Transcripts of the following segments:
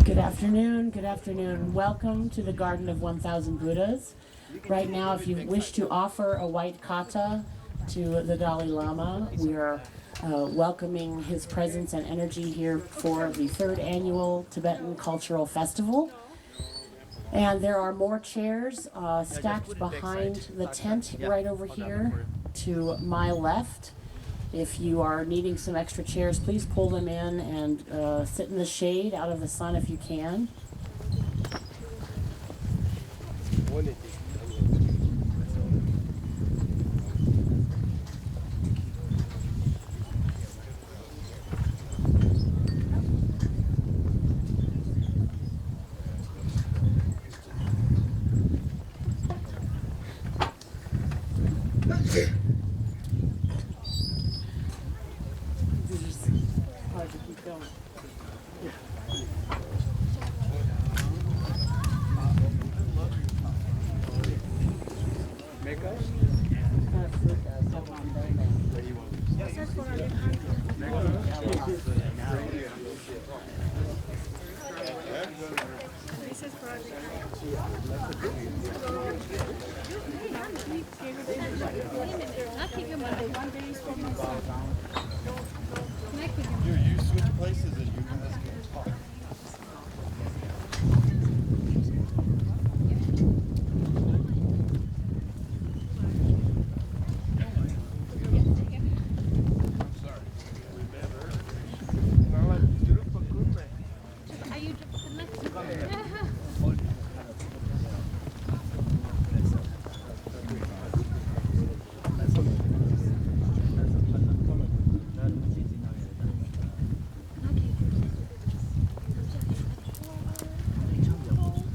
Good afternoon, good afternoon. Welcome to the Garden of 1,000 Buddhas. Right now, if you wish to offer a white kata to the Dalai Lama, we are welcoming his presence and energy here for the 3rd annual Tibetan Cultural Festival. And there are more chairs stacked behind the tent right over here to my left. If you are needing some extra chairs, please pull them in and sit in the shade out of the sun if you can. Hard to keep going. You switch places and you guys can talk.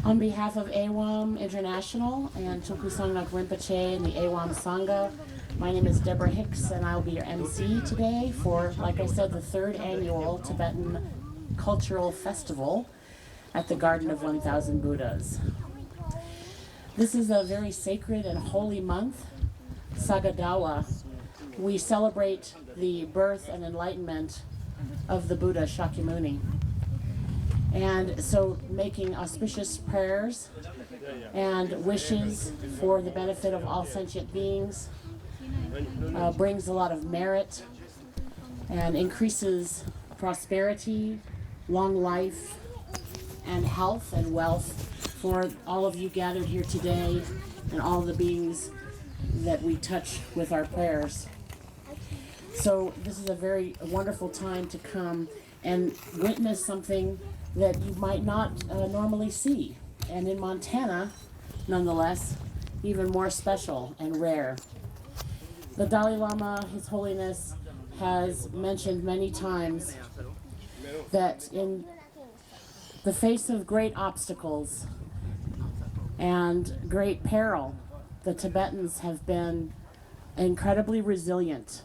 On behalf of AWAM International and Tulku Sangnak Rinpoche and the AWAM Sangha, my name is Deborah Hicks and I will be your MC today for, like I said, the third annual Tibetan Cultural Festival at the Garden of 1,000 Buddhas. This is a very sacred and holy month, Sagadawa. We celebrate the birth and enlightenment of the Buddha Shakyamuni. And so making auspicious prayers and wishes for the benefit of all sentient beings brings a lot of merit and increases prosperity, long life, and health and wealth for all of you gathered here today and all the beings that we touch with our prayers. So this is a very wonderful time to come and witness something that you might not normally see. And in Montana, nonetheless, even more special and rare. The Dalai Lama, His Holiness, has mentioned many times that in the face of great obstacles and great peril, the Tibetans have been incredibly resilient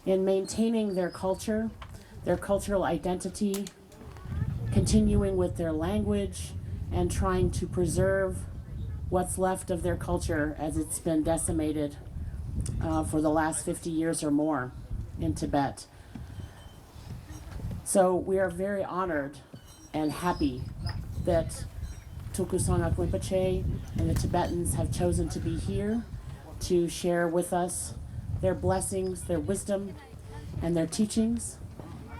in maintaining their culture, their cultural identity, continuing with their language, and trying to preserve what's left of their culture as it's been decimated for the last 50 years or more in Tibet. So we are very honored and happy that Tulku Sangnak Rinpoche and the Tibetans have chosen to be here to share with us their blessings, their wisdom, and their teachings.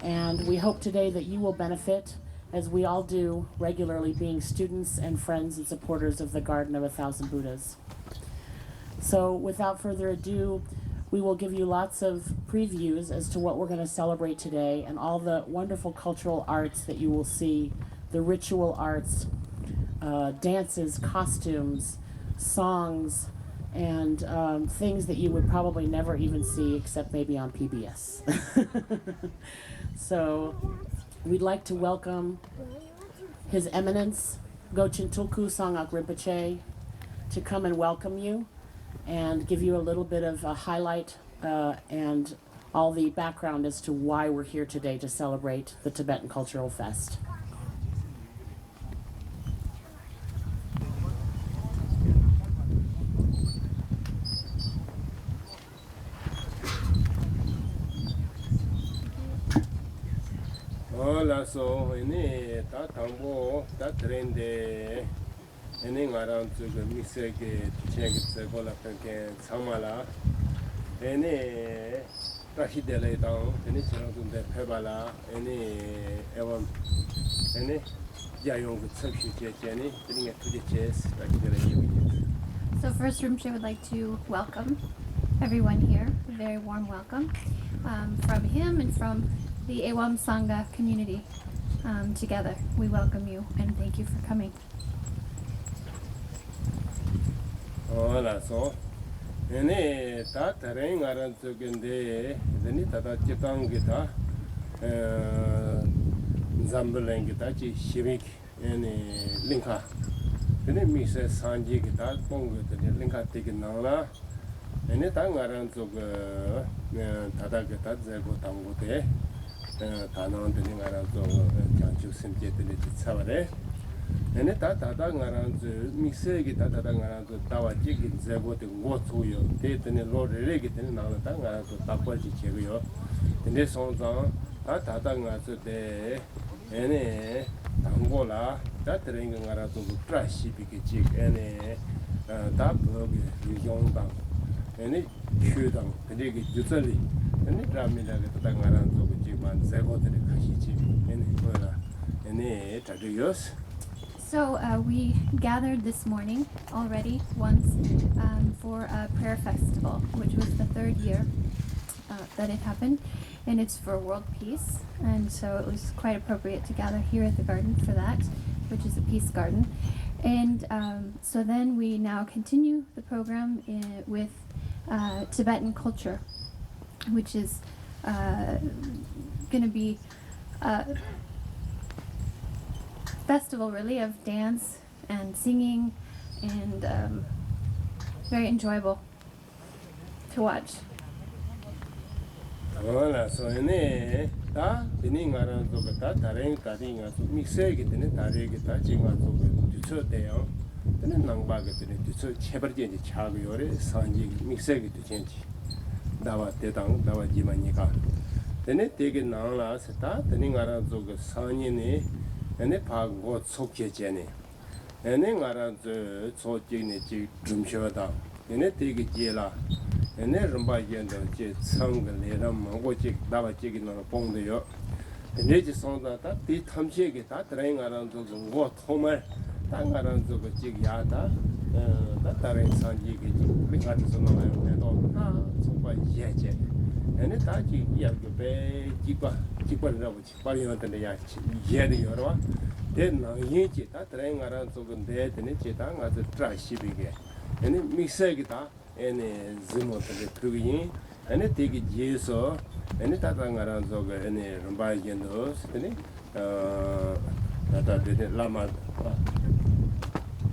And we hope today that you will benefit, as we all do regularly, being students and friends and supporters of the Garden of 1,000 Buddhas. So without further ado, we will give you lots of previews as to what we're going to celebrate today and all the wonderful cultural arts that you will see, the ritual arts, dances, costumes, songs, and things that you would probably never even see except maybe on PBS. So we'd like to welcome His Eminence, Gochin Tulku Sangnak Rinpoche, to come and welcome you and give you a little bit of a highlight and all the background as to why we're here today to celebrate the Tibetan Cultural Fest. Hola, so ini ta tambo ta trende ini ngaram tu ke mise ke chek se bola ke samala ini ta hidele tang ini chero tu de pebala ini evam ini jayong ku tsakshi che ni ini tu de ches ta hidele. So first, Rinpoche would like to welcome everyone here, a very warm welcome from him and from the AWAM Sangha community. Together, we welcome you and thank you for coming. Hola, so. Ene ta tereng aran tsugende, deni tata chitang gita, zambuleng gita chi shivik, ene linka. Deni mise sanji gita, pongu deni linka tiki nangla, ene ta ngaran tsug tata gita zego tangu te, tanang deni ngaran tsug chanchu simche deni tsavare. Ene ta tata ngaran tsug mise gita tata ngaran tsug tawa chiki zego te ngo tsuyo, te teni lo re ki teni nangla ta ngaran tsug takwa chi chego yo. Tene song zang, ta tata ngaran tsug de, ene tango la, ta terengi ngaran tsug tra shibi ki chik, ene ta bogi yong dang, ene kyu dang, tene ki jutsali, ene rami la ki tata ngaran tsug chik man zego teni kashi chik, ene kola, ene tatu yos. So we gathered this morning already once for a prayer festival, which was the third year that it happened, and it's for world peace. And so it was quite appropriate to gather here at the garden for that, which is a peace garden. And so then we now continue the program with Tibetan culture, which is going to be festival really of dance and singing and very enjoyable to watch. Voilà, so ene ta tini ngaran zo ta tareng tari nga so mixe ki tini tari ki ta chi nga so ducho te yo tini nangba ki tini ducho chebar jen ji cha go yore sanji mixe ki tu jen ji dawa te dang dawa ji ma ni ka tini te ki nang la se ta tini ngaran zo sanji ne ene pa go chok je je ne ene ngaran zo cho ji ne ji dum sho da ene te ki je la ene rumba yen de je chang ge le ram mo go ji da ba ji gi no bong de yo ene ji song da ta ti tham che ge ta tra nga ran zo go tho ma ta nga ran zo ge ji ya da ta re san ji ge ji mi ga zo no ne do ta so ba ye je ene ta ji ya ge be ji ba ra bu ji ba yo de ya ye de yo ro de na yin ji ta tra nga ran zo ge de ne ji ta nga zo tra shi bi ge ene mi se ge ta ene zimo de prugi ene tegi jeso ene tata ngaran zoga ene rumba yendo ene tata de lama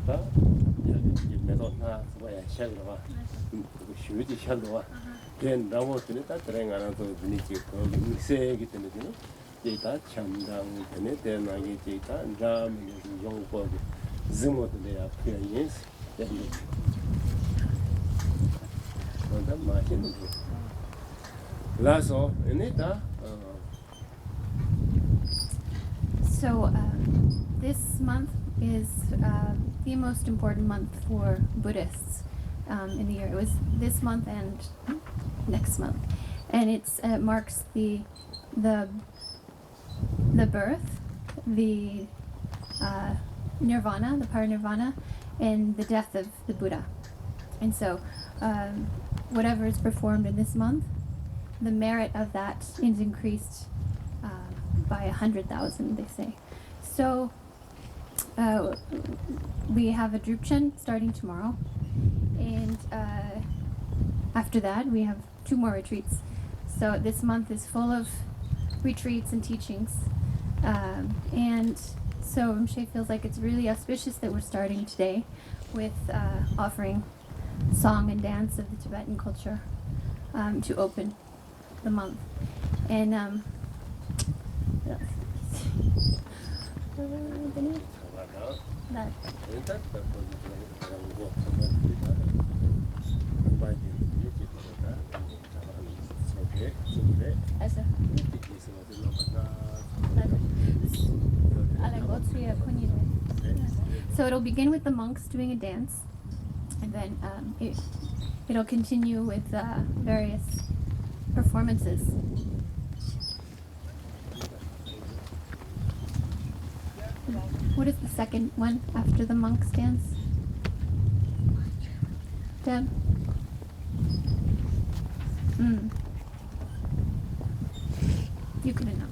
ta ya ji medo na so ya shagro wa shuji shagro wa den dawo tene tata ngaran zoga ni ji ko mixe gi tene ne ye ta chamdang tene de na gi ji ta ra mi yong ko zimo de ya pya yes ya So this month is the most important month for Buddhists in the year. It was this month and next month, and it marks the birth, the nirvana, the parinirvana, and the death of the Buddha. And so whatever is performed in this month, the merit of that is increased by 100,000, they say. So we have a Drupchen starting tomorrow, and after that we have 2 more retreats. So this month is full of retreats and teachings, and so Rinpoche feels like it's really auspicious that we're starting today with offering song and dance of the Tibetan culture to open the month. And so it'll begin with the monks doing a dance, and then it'll continue with various performances. What is the second one after the monks dance? Deb? You can announce.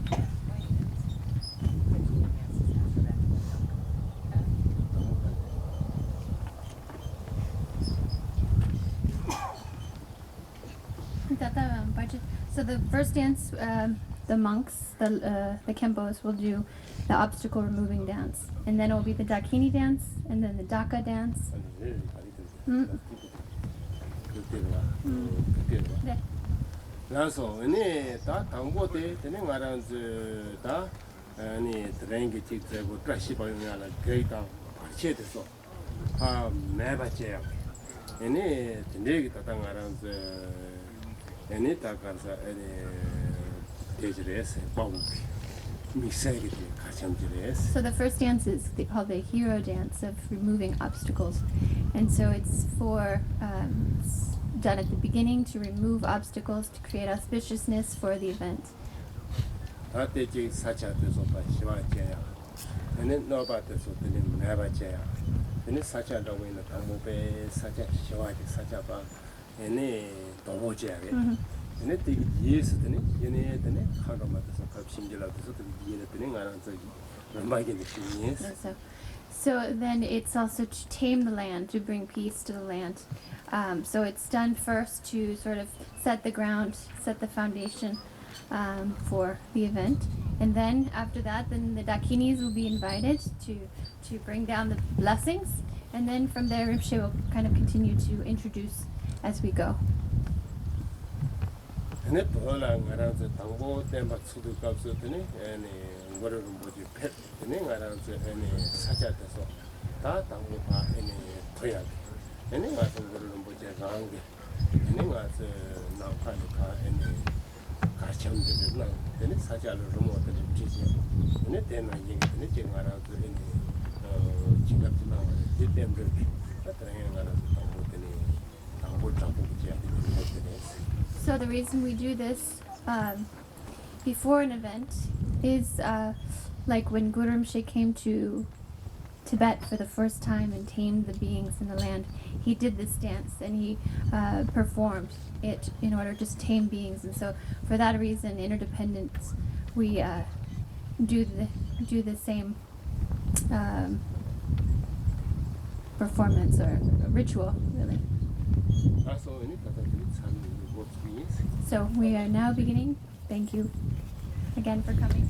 So the first dance, the monks, the Kempos will do the obstacle removing dance, and then it will be the Dakini dance, and then the Daka dance. 네. 그래서 이제 다 당고대 되는 거라서 다 아니 드랭기 찍고 트래시 보이면은 게이다 받쳐서 아 매바지야. 이제 되게 다 당하라서 이제 다 가서 이제 대지레스 바우 미세게 가정지레스. So the first dance is called the hero dance of removing obstacles, and so it's for done at the beginning to remove obstacles to create auspiciousness for the event. 다때지 사차돼서 봐시와제야. 얘네 너바돼서 되는 매바제야. 얘네 사차라고 있는 당모배 사차 시와지 사차바 얘네 도보제야래. 얘네 되게 이해서 되네. 얘네 되네. 하루마다서 갑심질라돼서 되게 이해를 되는 거는 저기 얼마게 느끼니. So then it's also to tame the land, to bring peace to the land. So it's done first to sort of set the ground, set the foundation for the event. And then after that, then the Dakinis will be invited to bring down the blessings. And then from there, Rinpoche will kind of continue to introduce as we go. 얘네 벌랑 알아서 당보 때막 수도 값으더니 얘네 뭐를 뭐지 펫 얘네 알아서 얘네 사자돼서 다 당보 봐 얘네 토야 얘네 가서 뭐를 뭐지 가한게 얘네 가서 나파니 가 얘네 가시험들을 나 얘네 사자를 로모들 지지 얘네 때는 얘기는 지금 알아서 얘네 지갑도 나와 이때문에 그때는 알아서 당보더니 당보 잡고 지야 So the reason we do this before an event is like when Guru Rinpoche came to Tibet for the first time and tamed the beings in the land. He did this dance and he performed it in order to tame beings. And so for that reason, interdependence, we do the same performance or ritual, really. So we are now beginning. Thank you again for coming.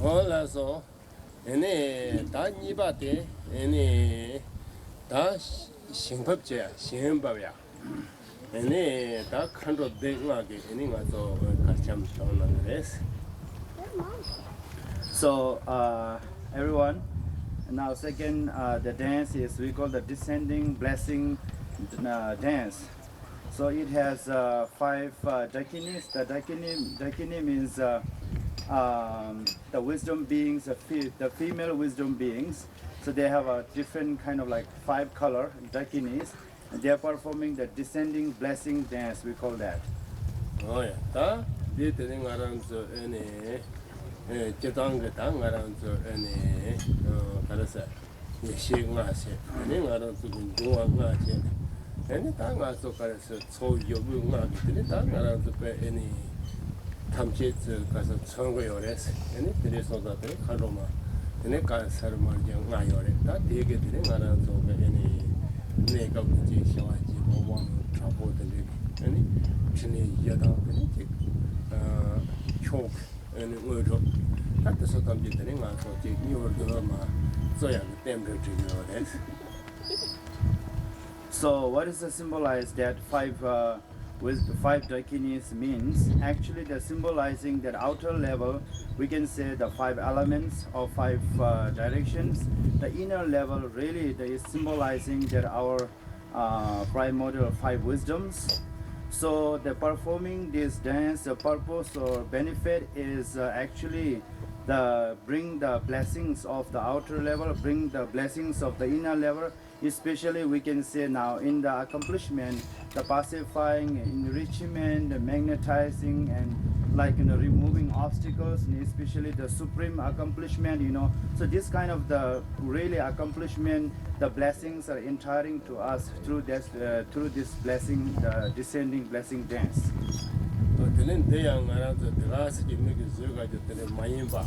올라서 얘네 다 니바데 얘네 다 신법제야 신법이야 얘네 다 칸로 대응하게 얘네 가서 같이 한번 떠나는 거랬어. So everyone, now second the dance is we call the descending blessing dance. So it has five dakinis. The dakini means the wisdom beings, the female wisdom beings. So they have a different kind of like five color dakinis, and they are performing the descending blessing dance. We call that. 어야 다 데드는 알아서 얘네 제당게 당 알아서 얘네 가르사 예시가세 얘네 알아서 공부하가세 얘네 다 가서 가르서 소요부가게 다 알아서 얘네 탐지서 가서 선거요래서 얘네 들에서다들 가로마 얘네 가서를 말이야 나요래 다 되게 되는 알아서 얘네 내가 그지 시와지 뭐왕 잡고들 얘네 진이 여다들이 총 and 의료 같아서 담기들이 많고 이제 뉴욕도마 써야 때문에 중요해. So what is the symbolize that five with the five dakinis means? Actually, they're symbolizing that outer level. We can say the five elements or five directions. The inner level really is symbolizing that our primordial five wisdoms. So the performing this dance, the purpose or benefit is actually the bring the blessings of the outer level, bring the blessings of the inner level. Especially we can say now in the accomplishment, the pacifying, enrichment, the magnetizing, and like removing obstacles, and especially the supreme accomplishment. So this kind of the really accomplishment, the blessings are entering to us through this blessing, the descending blessing dance. 되는 대양 알아서 들어가서 김미기 저가지고 되는 많이 봐.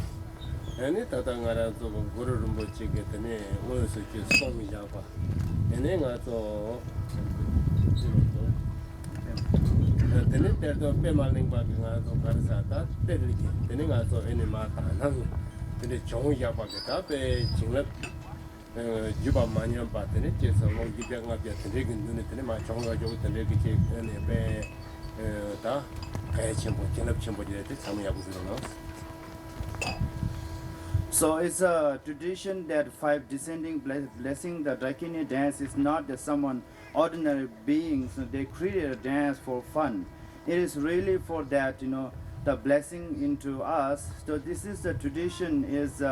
얘네 다당 알아서 고르를 못 찍게 되네. 어디서 이렇게 소미 잡아. 얘네 가서 되는 때도 빼말린 바가 가서 가르사다 때리게. 되는 가서 얘네 마다 난 근데 종이 잡아게 다배 진럽 유바 많이 봤더니 제서 뭐 기병아 되게 눈에 되네 마 종이 가지고 되게 얘네 배다 So it's a tradition that five descending blessing the Dakini dance is not that someone ordinary beings. They created a dance for fun. It is really for that the blessing into us. So this is the tradition is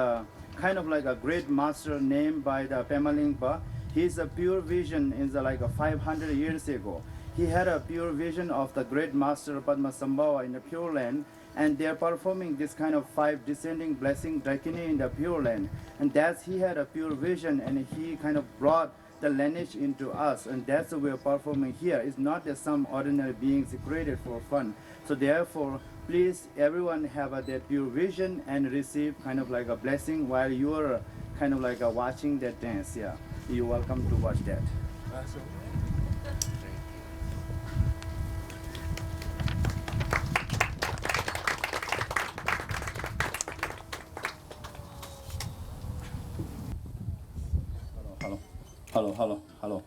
kind of like a great master named by the Pemalingpa. His pure vision is like 500 years ago. He had a pure vision of the great master Padmasambhava in the Pure Land, and they are performing this kind of five descending blessing Dakini in the Pure Land. And that's he had a pure vision, and he kind of brought the lineage into us, and that's what we are performing here. It's not that some ordinary beings created for fun. So therefore, please everyone have that pure vision and receive kind of like a blessing while you are kind of like watching that dance. Yeah, you're welcome to watch that. Hello.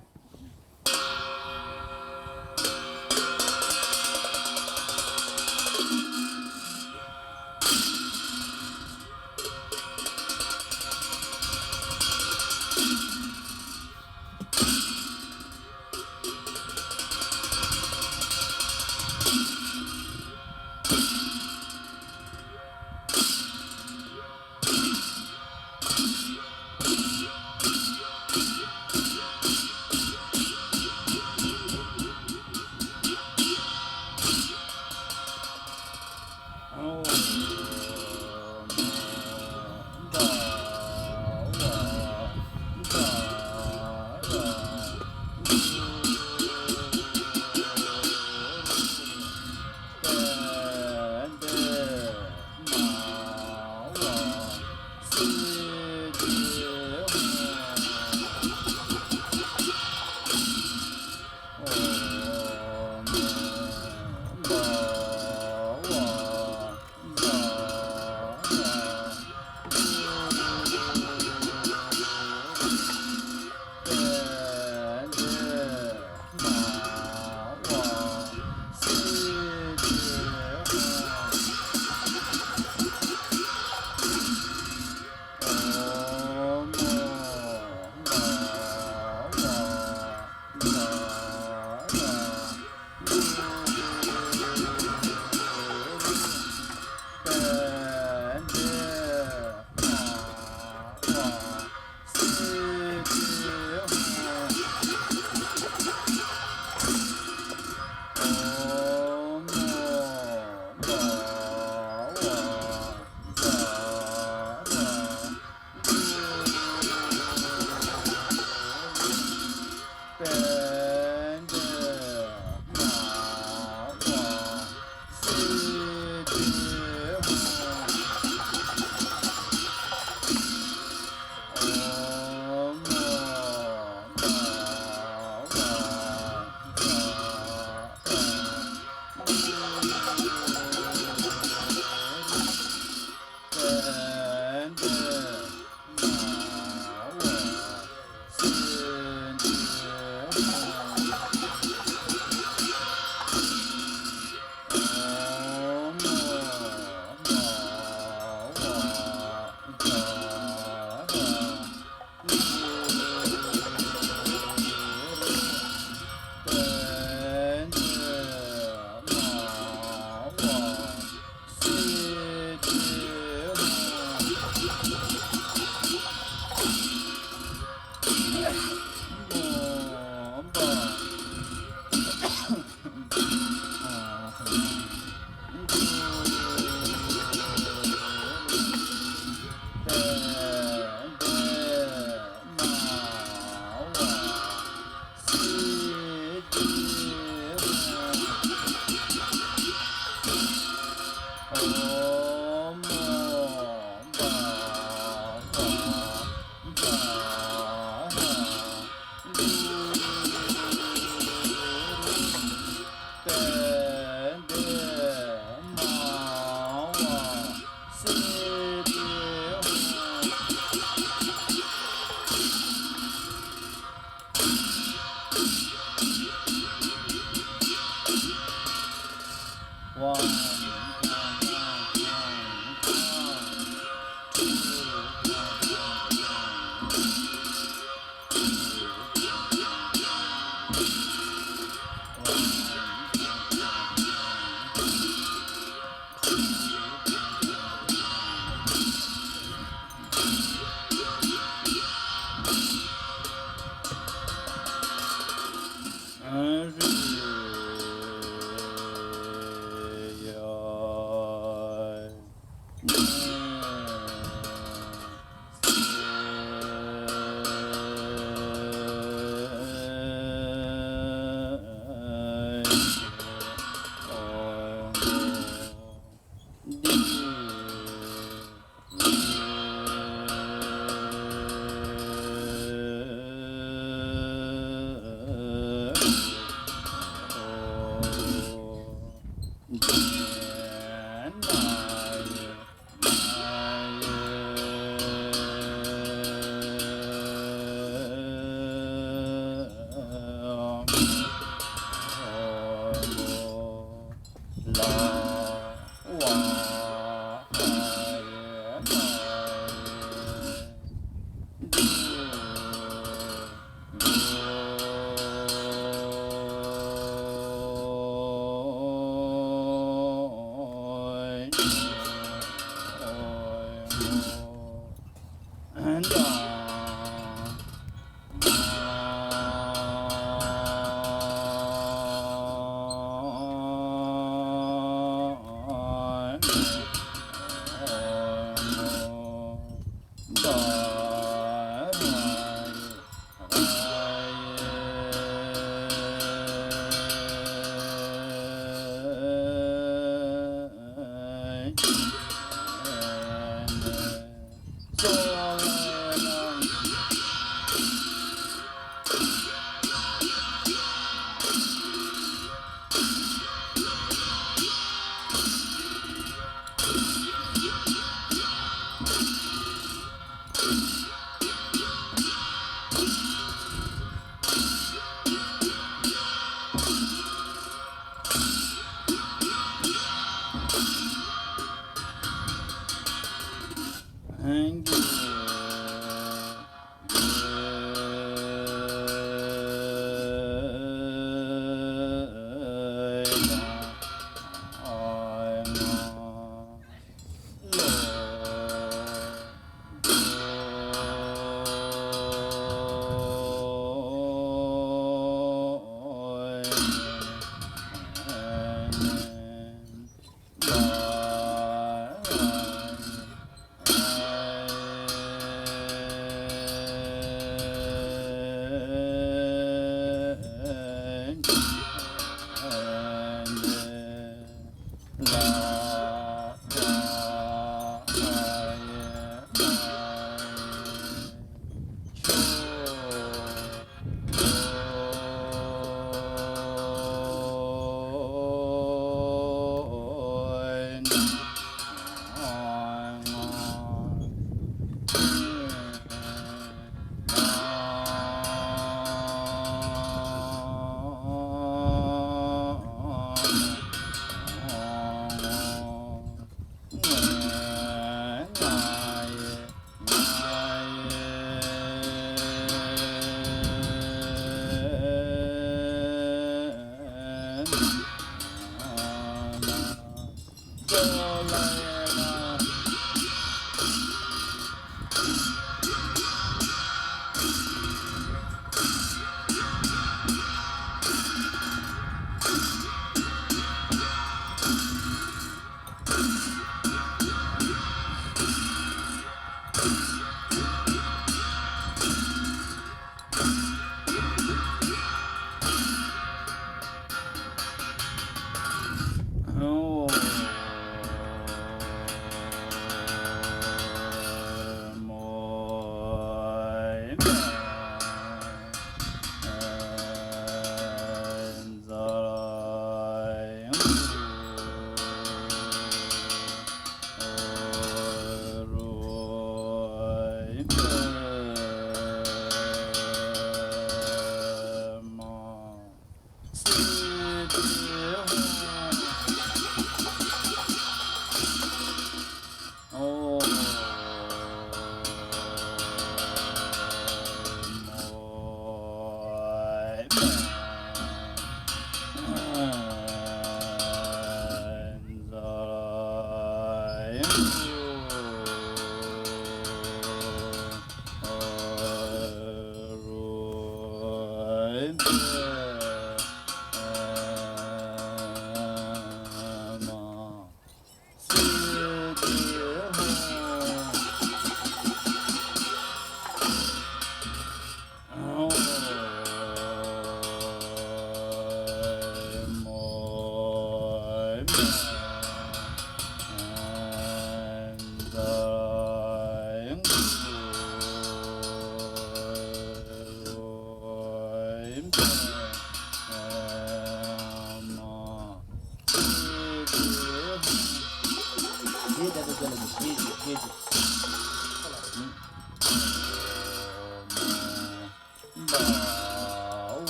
Oh.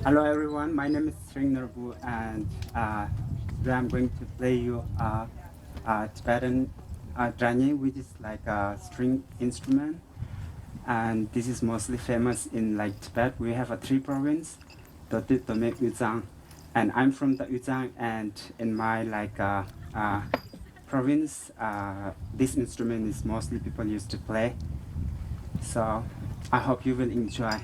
Hello everyone, my name is Sring Nerbu and today I'm going to play you Tibetan dranye, which is like a string instrument, and this is mostly famous in like Tibet. We have three provinces, Doti, Tome, Uzang, and I'm from the Uzang, and in my province, this instrument is mostly people used to play. So I hope you will enjoy.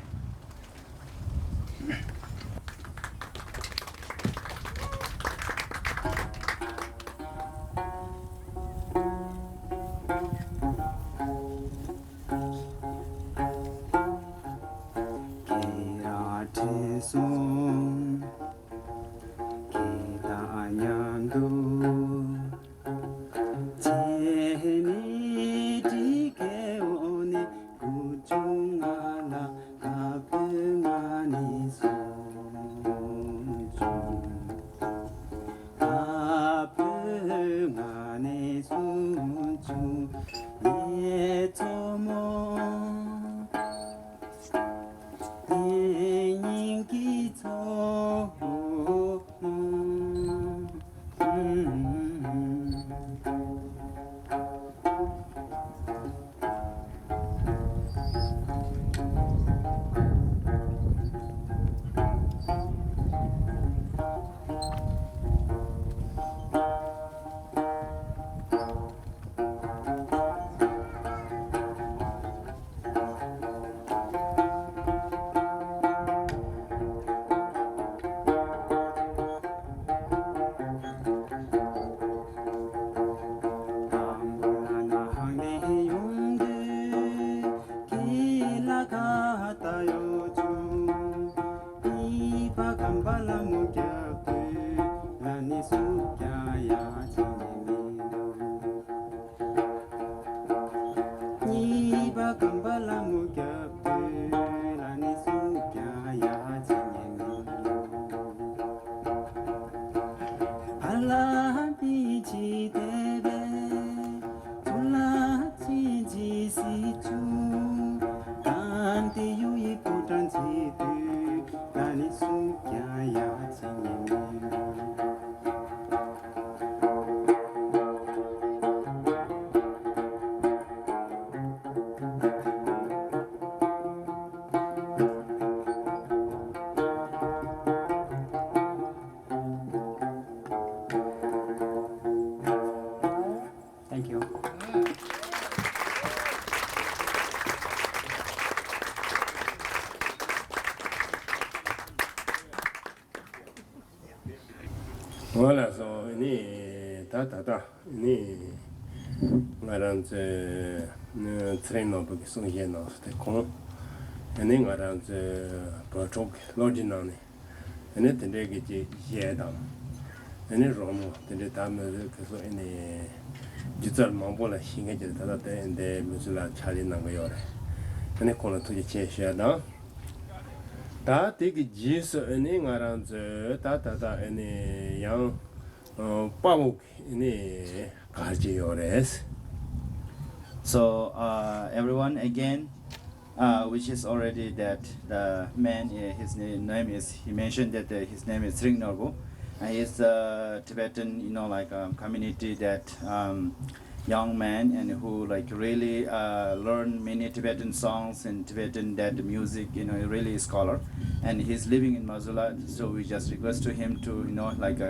Thank you. Voilà, so ni ta ni ngaran ze train no bu song ye no te kon ni ngaran ze project login no ni te de ge ji ye da ni romo te ta me ke so ni jital mambo la hinge je ta de de musula chali na go yore ni kon to je che sha da 다 되게 지스 아니 ngaranze 다다다 아니 양 빠복 니 가지요레스. So everyone again, which is already that the man, his name is, he mentioned that his name is Sring Norbu. He is a Tibetan, community that young man and who really learn many Tibetan songs and Tibetan that music, really a scholar, and he's living in Missoula. So we just request to him to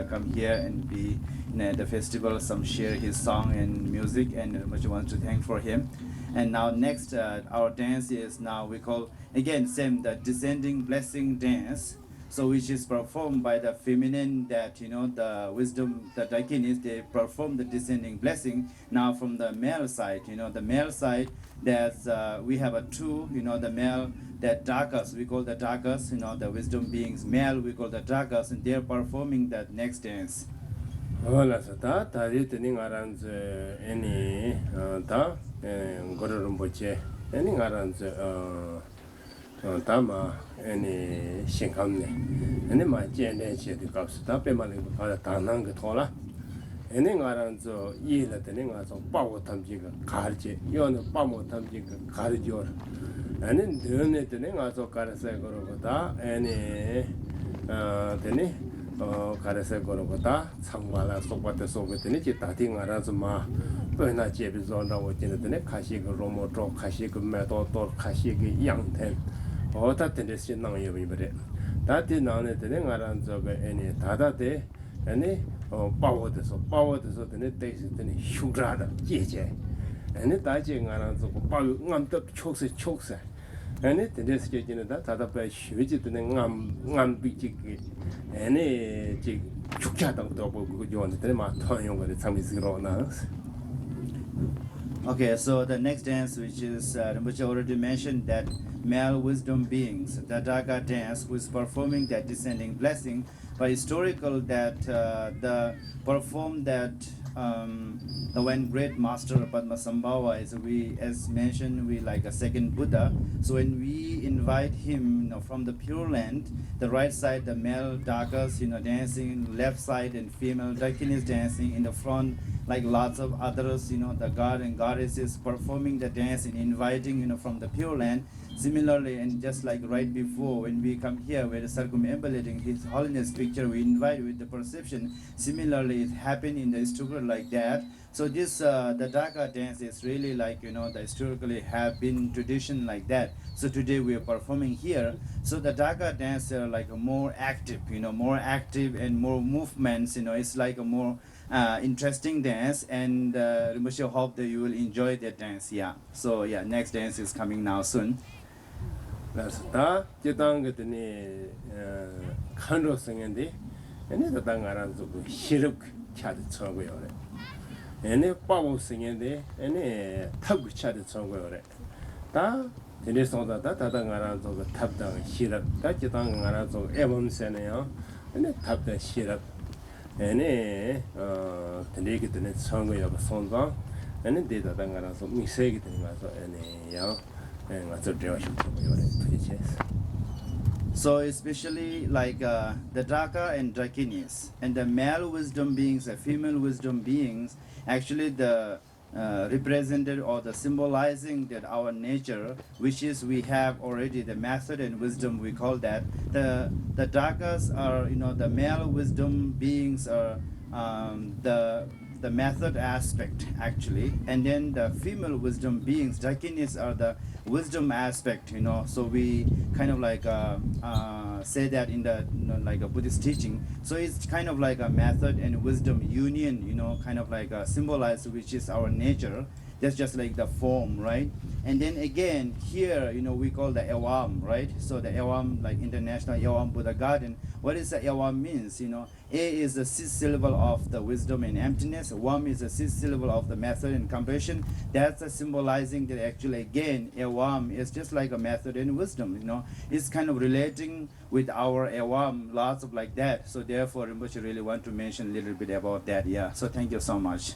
come here and be at the festival, share his song and music, and much want to thank for him. And now next our dance is now we call again same the descending blessing dance. So which is performed by the feminine that the wisdom, the Dakinis, they perform the descending blessing. Now from the male side, the male side, there's we have a two, the male that Dakas, we call the Dakas, the wisdom beings. Male we call the Dakas, and they're performing that next dance. Voilà, ça ta dit ni ngaranze any ta gororumboche any ngaranze tama any shinkamne any ma jene che de kaps ta pe ma le ka ta nang ge thola any ngaranzo yi la de nga so pa wo tam ji ga kar je yo no pa mo tam ji ga kar jor any de ne de nga so kar sa goro ko ta any de karese gorogota 상발라 속바테 속베테니 지타티 ngaraz마 pena jebi zonda wojine de kashi go romo tro kashi go meto to kashi go yangten ota tende sin nang yobi bere 다티 나네 되네 ngaran 저거 애니 다다데 애니 파워데서 되네 떼시 되네 슈라다 예제 애니 다지 ngaran 저거 파워 ngam도 촉세 애니 되네스 제지는다 다다배 슈지 되네 ngam비지기 애니 지 축자당도 보고 요한테 되네 마 토용거리 참이스로나. Okay, so the next dance, which is Rinpoche already mentioned, that male wisdom beings, the Daga dance, who is performing that descending blessing, but historical that the perform that the one great master Padmasambhava is, we as mentioned, we like a second Buddha. So when we invite him, from the Pure Land, the right side the male Dagas dancing, left side and female Dakinis dancing, in the front like lots of others, the god and goddesses performing the dance and inviting from the Pure Land. Similarly, and just like right before, when we come here, we're circumambulating His Holiness picture, we invite with the perception. Similarly, it happened in the historical like that. So this the Daga dance is really like the historically have been tradition like that. So today we are performing here. So the Daga dance are like a more active, more active and more movements. It's like a more interesting dance, and Rinpoche hope that you will enjoy that dance. Yeah. So yeah, next dance is coming now soon. 그래서 다 제당 그더니 칸로 생인데 얘네도 당가란 그 시럽 차도 쳐고요. 얘네 빠고 생인데 얘네 탑 차도 쳐고요. 다 데네서다 다당가란 그 탑당 시럽 다 제당가란 그 앨범세네요. 얘네 탑당 시럽 얘네 데네게 되는 쳐고요. 손자 얘네 데다당가란 그 미세게 되는 거서 얘네요. So especially like the Draka and Drakinis, and the male wisdom beings, the female wisdom beings, actually the represented or the symbolizing that our nature, which is we have already the method and wisdom, we call that. The Drakas are the male wisdom beings are the method aspect actually, and then the female wisdom beings, Dakinis, are the wisdom aspect. So we kind of like say that in the like a Buddhist teaching. So it's kind of like a method and wisdom union, kind of like symbolized, which is our nature. That's just like the form, right? And then again here, we call the Ewam, right? So the Ewam, like International Ewam Buddha Garden. What is the Ewam means? A is the sixth syllable of the wisdom and emptiness. Wam is the sixth syllable of the method and compassion. That's the symbolizing that actually again Ewam is just like a method and wisdom. It's kind of relating with our Ewam, lots of like that. So therefore, Rinpoche really want to mention a little bit about that. Yeah. So thank you so much.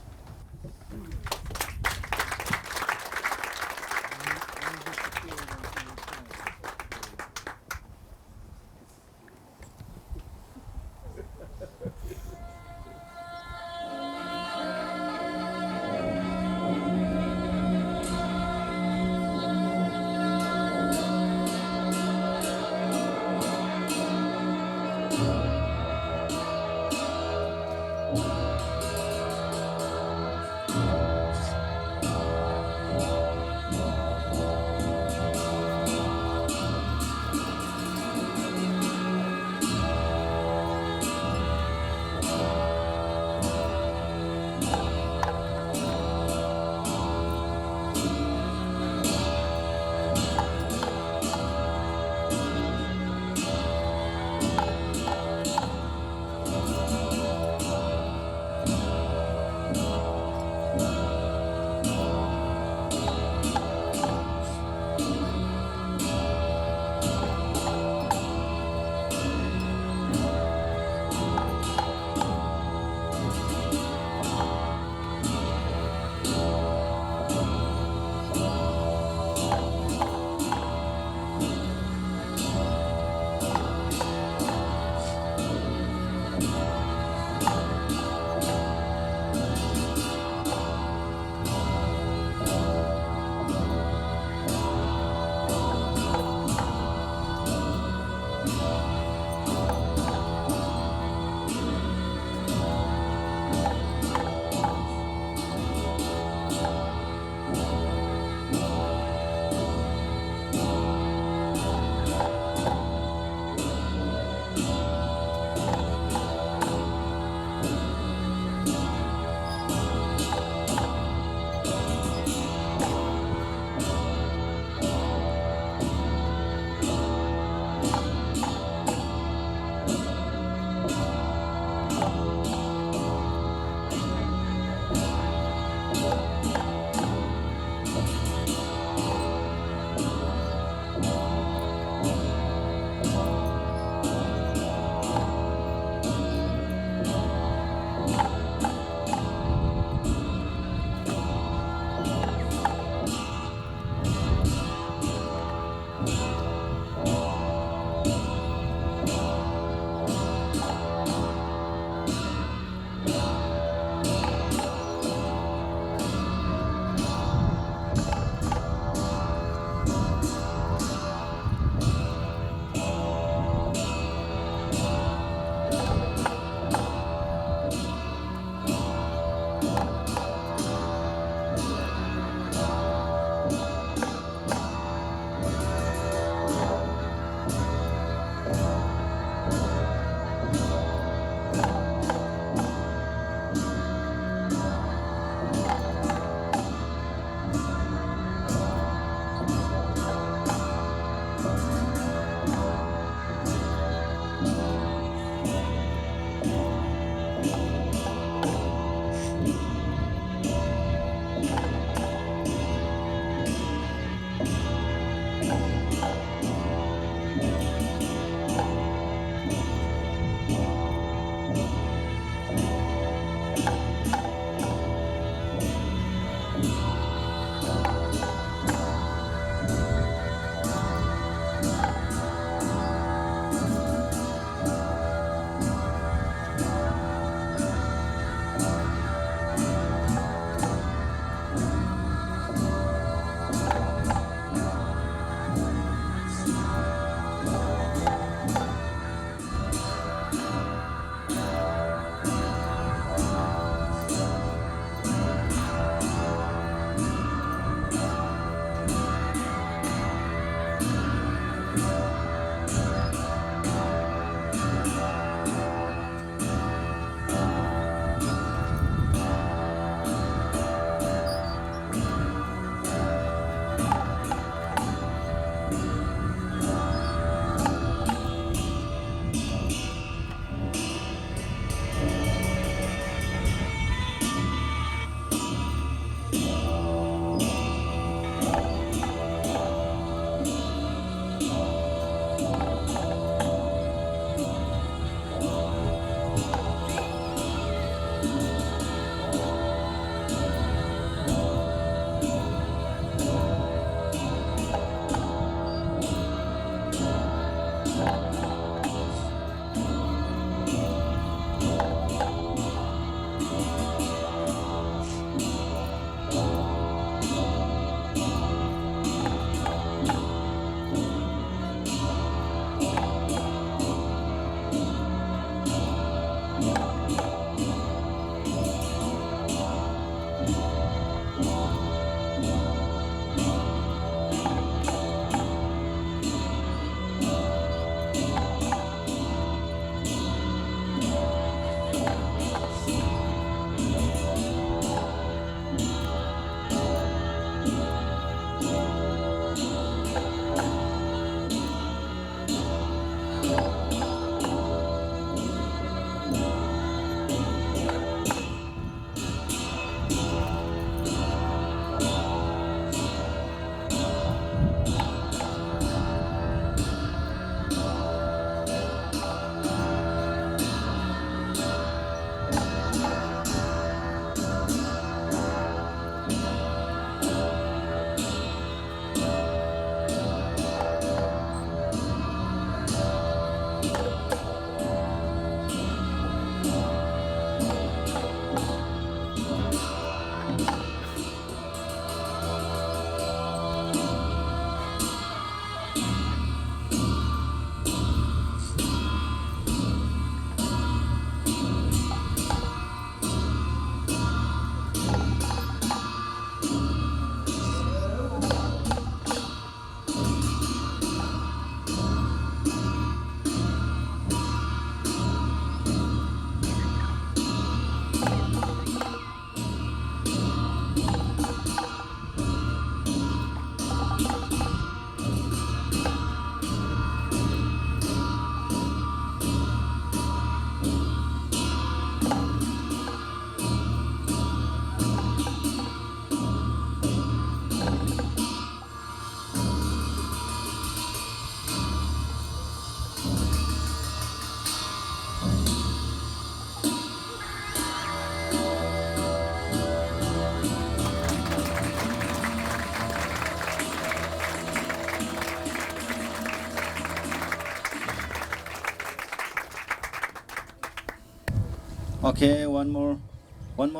Okay, one more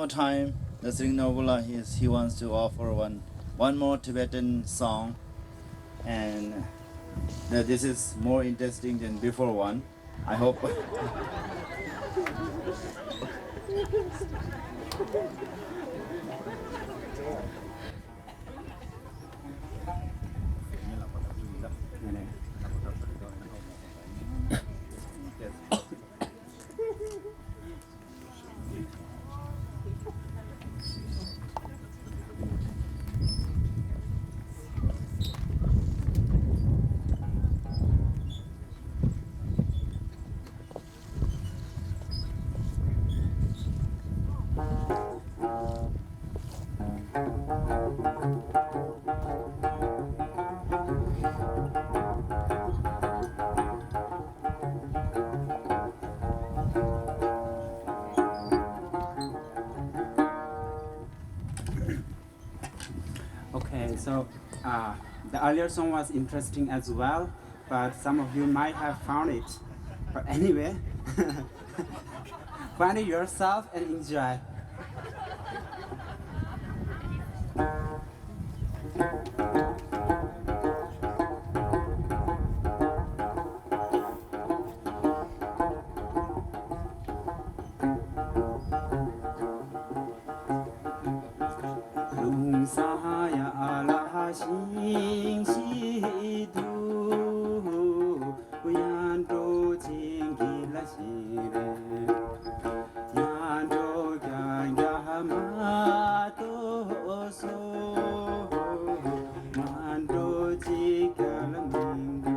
time. The Sri Novula, he wants to offer one more Tibetan song, and this is more interesting than before one. I hope. Okay, so the earlier song was interesting as well, but some of you might have found it. But anyway, find it yourself and enjoy. Lung sahaya ala xing xi du, yan zhou jing gi la xi re, yan zhou yang ya ma do so, man zhou ji ga la ming du.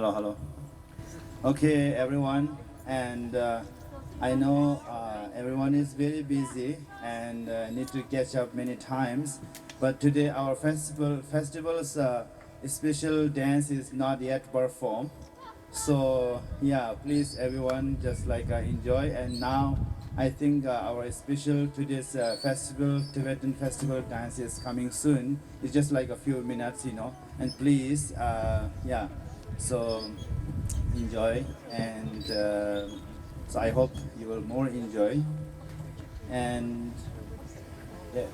hello. Okay, everyone, and I know everyone is very busy and need to catch up many times. But today our festival's special dance is not yet performed. So yeah, please everyone just like enjoy. And now I think our special today's festival, Tibetan festival dance is coming soon. It's just like a few minutes, you know. And please, yeah, so enjoy and so I hope you will more enjoy and yeah.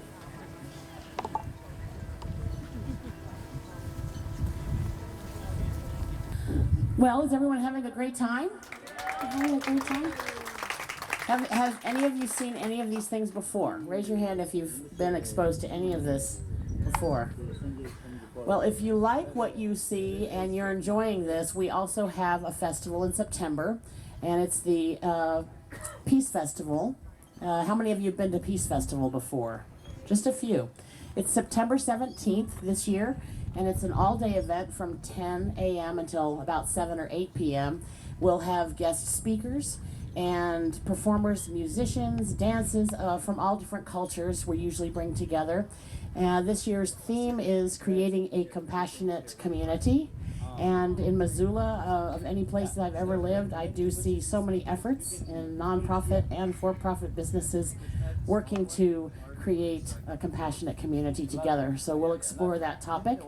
Well, is everyone having a great time? Having a great time? Have any of you seen any of these things before? Raise your hand if you've been exposed to any of this before. Well, if you like what you see and you're enjoying this, we also have a festival in September, and it's the Peace Festival. How many of you have been to Peace Festival before? Just a few. It's September 17th this year, and it's an all-day event from 10 a.m. until about 7 or 8 p.m. We'll have guest speakers and performers, musicians, dances from all different cultures we usually bring together. This year's theme is creating a compassionate community. And in Missoula, of any place that I've ever lived, I do see so many efforts in nonprofit and for-profit businesses working to create a compassionate community together. So we'll explore that topic.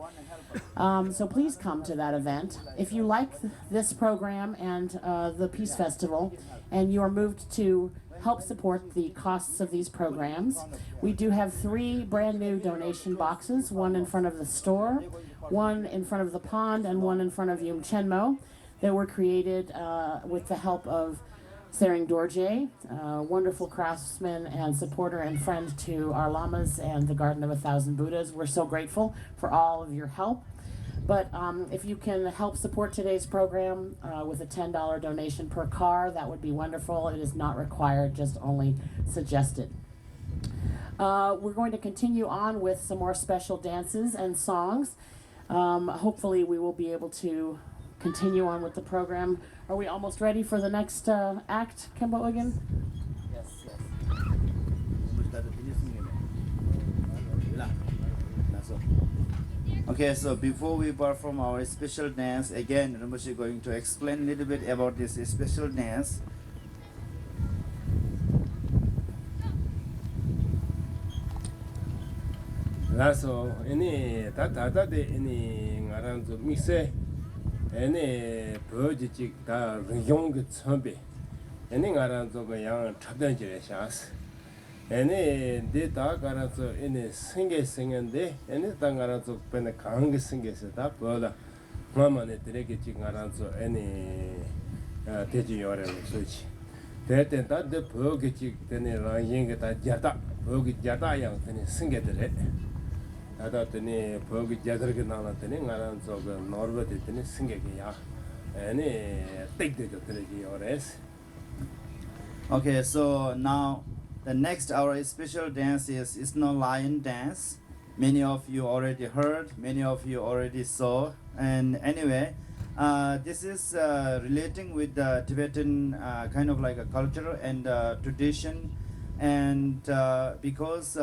So please come to that event. If you like this program and the Peace Festival, and you are moved to help support the costs of these programs, we do have 3 brand new donation boxes, one in front of the store, one in front of the pond, and one in front of Yum Chenmo, that were created with the help of Sering Dorje, a wonderful craftsman and supporter and friend to our lamas and the Garden of 1,000 Buddhas. We're so grateful for all of your help. But if you can help support today's program with a $10 donation per car, that would be wonderful. It is not required, just only suggested. We're going to continue on with some more special dances and songs. Hopefully we will be able to continue on with the program. Are we almost ready for the next act, Kimbo again? Yes. Okay, so before we perform our special dance, again, Rinpoche is going to explain a little bit about this special dance. 라서 ini 다다다데 ini ngaranzo mixe ini 버지직 다 용게 첨비 ini ngaranzo 그냥 탑단지에 샤스 ini 데이터 가라서 ini 생겼는데 ini 당가라서 변에 강게 생겼어 다 보다 마마네 드레게 지 ngaranzo ini 대지 요래로 소치 대때다 데 버게 지 되네 라인게 다 자다 버게 자다양 되네 생겨들에 다다더니 버기 제대로 나왔더니 나랑 저거 노르베드더니 승객이야. 아니 땡땡도 들지 요레스. Okay, so now the next our special dance is Snow Lion dance. Many of you already heard, many of you already saw, and anyway, this is relating with the Tibetan kind of like a culture and tradition, and because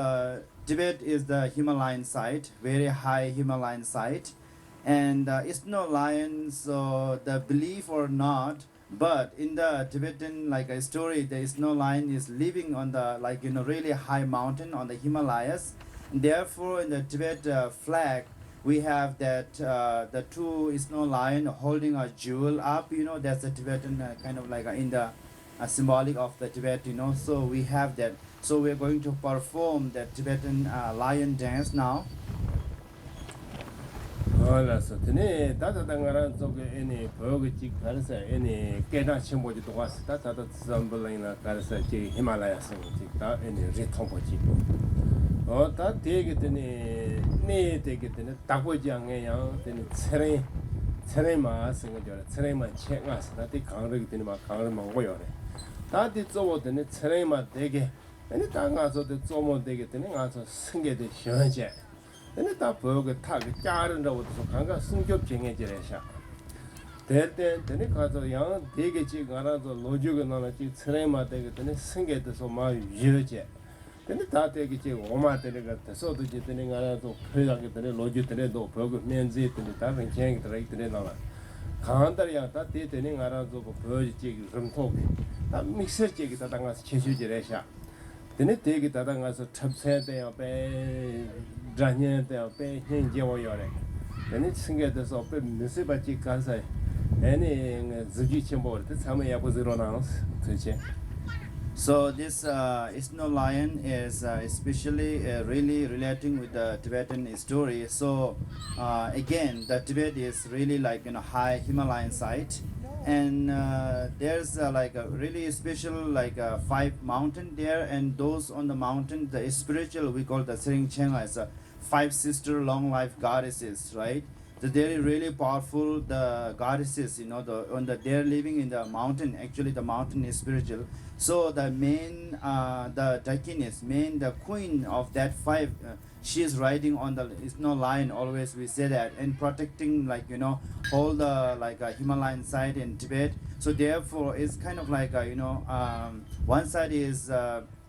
Tibet is the Himalayan site, very high Himalayan site, and it's no lion, so the belief or not, but in the Tibetan like a story, the snow lion is living on the really high mountain on the Himalayas. And therefore, in the Tibet flag, we have that the 2 snow lion holding a jewel up. That's the Tibetan kind of like in the symbolic of the Tibet. So we have that. So we're going to perform the Tibetan lion dance now. 알았어. 드네 다다당가란 쪽에 애니 버거직 가르사 애니 깨다 첨보지도 왔어. 다다다 잠블라이나 가르사 지 히말라야스 다 애니 리통보지. 다 되게 되네. 네 되게 되네. 다고지앙에야 되네. 체레마 생겨져. 체레마 체가스 다디 강르기 되네. 막 강르만 고요래. 다디 쪼보되네. 체레마 되게 애니 당가서도 쪼모 되게 되네. 가서 승계대 현재 근데 다 버거 타게 짜른다고 해서 강가 승격 정해지래샤 대때 되네 가서 양 되게 지 가라서 로주가 나나 지 트레마 되게 되네 생게도 마 유제 근데 다 되게 지 오마 되게 서도 지 되네 가라서 표하게 되네 로주 되네도 버그 면지 되네 다른 쟁이 들어 되네 나나 강한다리야 다 되네 가라서 보여지 좀 톡. 다 믹서 지기 다 당가서 제주지래샤 되네 되게 다 당가서 탑세대요 배 잔년대요 배 현재워요래 되네 생게도 배 미세바지 가서 any zuji more the same yabuzironans tuche So this snow lion is especially really relating with the Tibetan story. So again, the Tibet is really like high Himalayan site, and there's like a really special like 5 mountain there, and those on the mountain, the spiritual we call the Sering Chenga as 5 sister long life goddesses, right? So they're really powerful. The goddesses, they're living in the mountain. Actually, the mountain is spiritual. So the main, the Dakinis, the queen of that 5, she is riding on the snow lion. Always we say that, and protecting all the Himalayan side in Tibet. So therefore, it's kind of like one side is.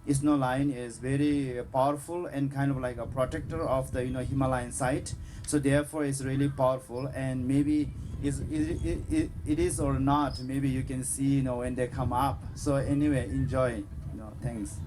Snow lion is very powerful and kind of like a protector of the Himalayan site. So therefore it's really powerful, and maybe it is or not, maybe you can see when they come up. So anyway, enjoy. Thanks.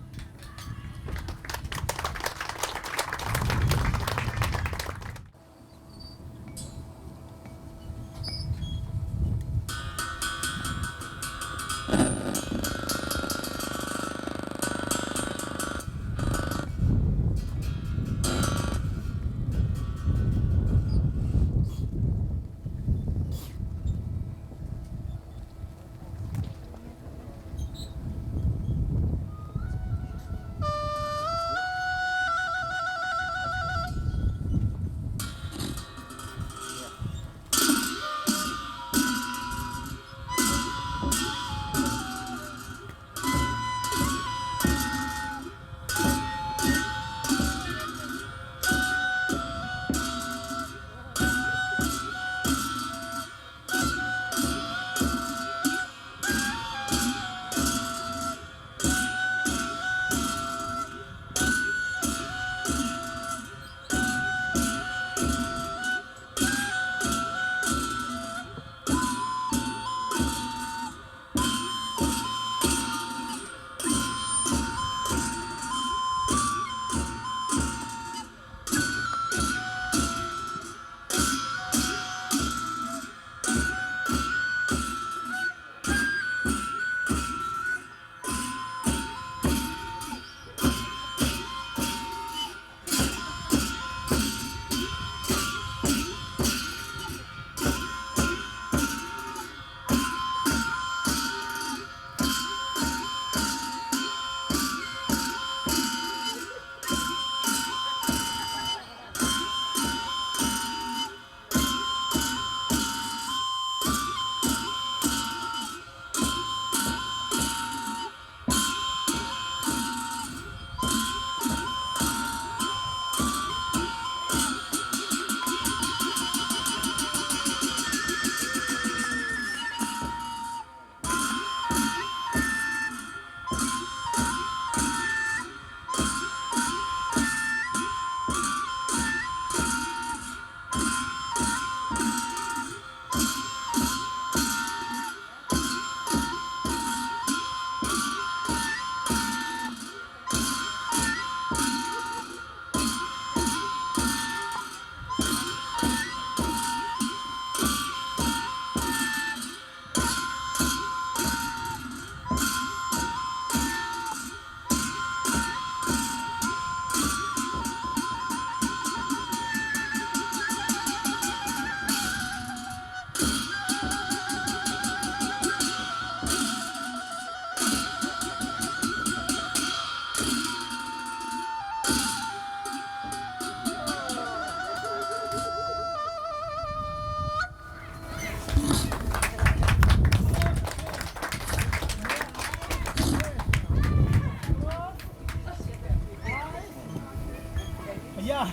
Yeah.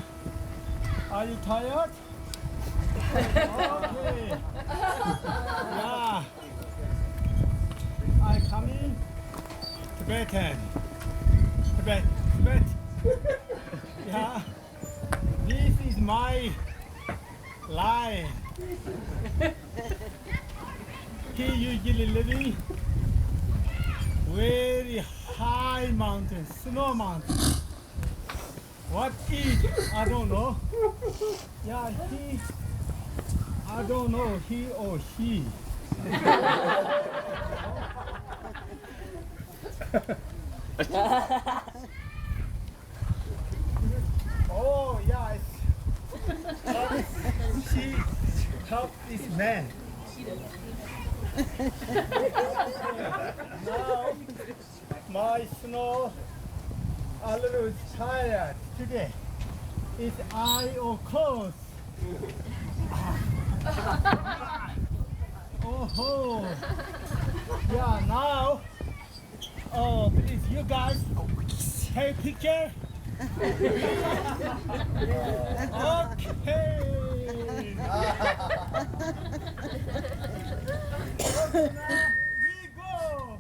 Are you tired? Okay. Tibetan. Tibet. Yeah. This is my lion. He usually living very high mountains, snow mountains. What is, I don't know. Yeah, I don't know, he or she. Oh, yeah, she helped this man. Now, my snow a little tired today. Is eye or close? Oh, yeah, now, oh, please, you guys, take a picture. Okay. Okay, now we go.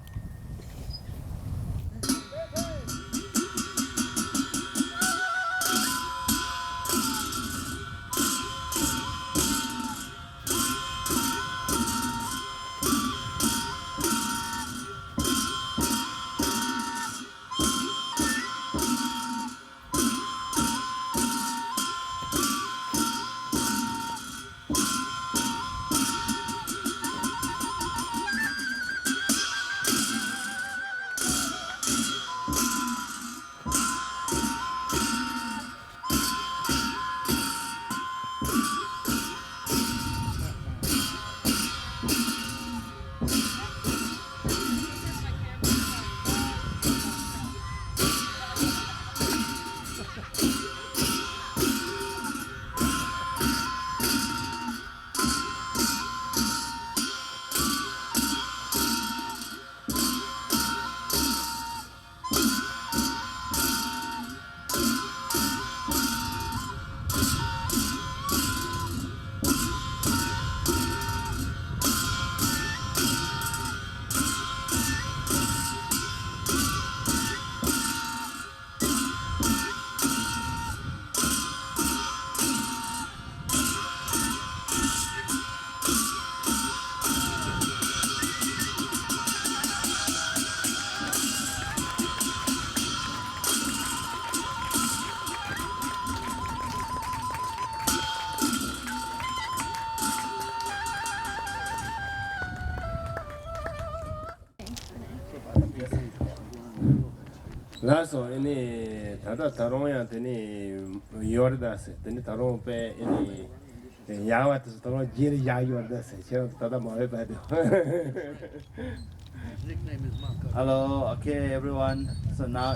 라서 ini 다다 다롱야 되니 요르다스 되니 다롱 빼 ini 야와트 다롱 지리 야 요르다스 제가 다다 뭐해 봐도 Hello, okay everyone. So now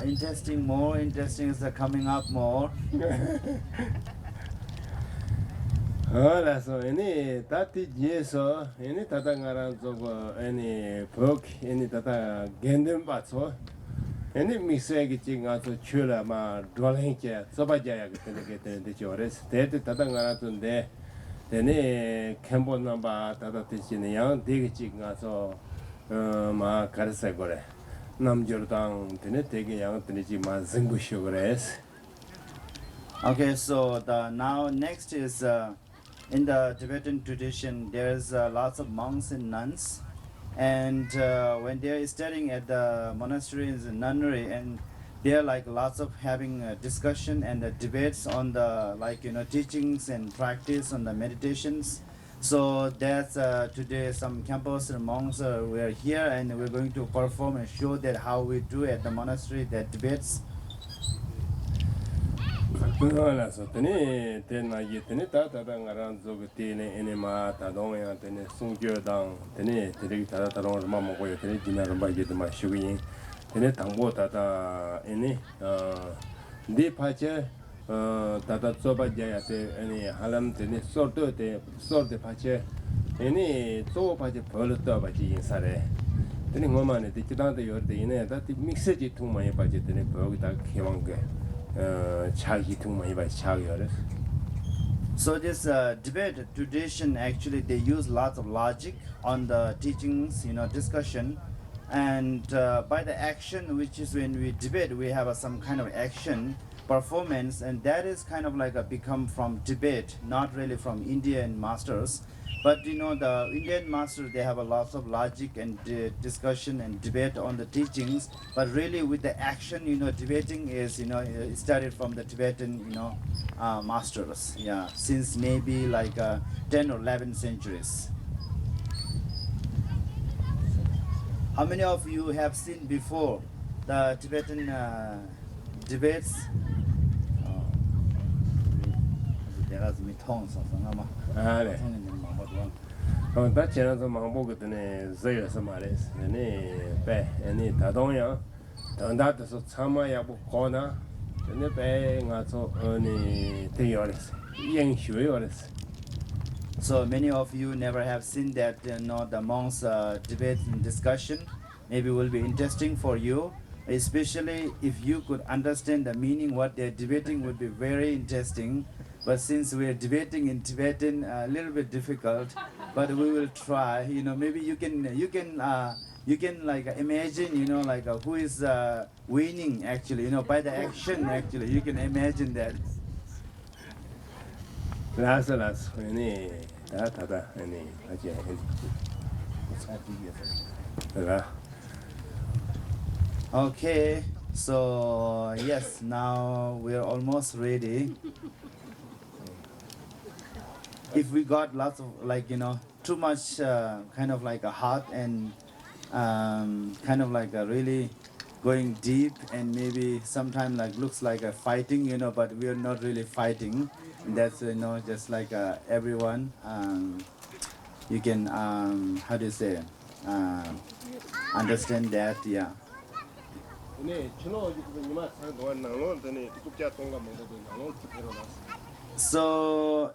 more interesting is coming up more. 라서 ini 다티 지에서 ini 다다 ngaran 저거 ini 복 ini 다다 겐덴 바서 ini 미세기 지가서 출라마 돌행게 서바자야 그때 저레스 대대 다다 ngaran던데 되네 캠보 넘바 다다 뜻이네 양 되게 지가서 마 가르세 거래 남저당 되네 되게 양 되지 마 생구쇼 그래스. Okay, so now next is in the Tibetan tradition, there's lots of monks and nuns, and when they're studying at the monasteries and nunnery, and they're like lots of having discussion and debates on the teachings and practice on the meditations. So that's today some campus and monks we're here, and we're going to perform and show that how we do at the monastery that debates. 그거라서 되네 되나게 되네 다다당 가란 저거 되네 에네마 다동야 되네 송교당 되네 되게 다다다롱을 먹고요 되네 지나로 바게도 마시고요 되네 당보 다다 에네 네 파체 다다 쪼바자야 되 에네 할람 되네 소르데 파체 에네 쪼 파체 벌었다 바지 인사래 되네 뭐만에 되지당도 요르데 이네 다티 믹스지 통마에 바지 되네 거기다 개왕게 So this debate tradition, actually they use lots of logic on the teachings, discussion, And by the action, which is when we debate, we have some kind of action performance, and that is kind of like a become from Tibet, not really from Indian masters. But you know, the Indian masters, they have a lot of logic and discussion and debate on the teachings. But really, with the action, you know, debating is, you know, it started from the Tibetan, you know, masters. Yeah, since maybe like 10 or 11 centuries. How many of you have seen before the Tibetan debates? 아래 다 지나서 망보거든요. 저여서 말했어. 배 아니 다동야 단다서 참아야 보거나 전에 배 가서 아니 되어렸어. 연휴였어. So many of you never have seen that, you know, the monks debate and discussion. Maybe will be interesting for you, especially if you could understand the meaning what they're debating would be very interesting. But since we're debating in Tibetan, a little bit difficult, but we will try. You know, maybe you can like imagine, you know, like who is winning actually. You know, by the action actually, you can imagine that. 라스 아니 다다 아니 아지 아니 Okay, so yes, now we're almost ready. If we got lots of, like, you know, too much kind of like a hot and kind of like a really going deep, and maybe sometimes like looks like a fighting, you know, but we're not really fighting. That's, you know, just like everyone, you can how do you say, understand that. Yeah. So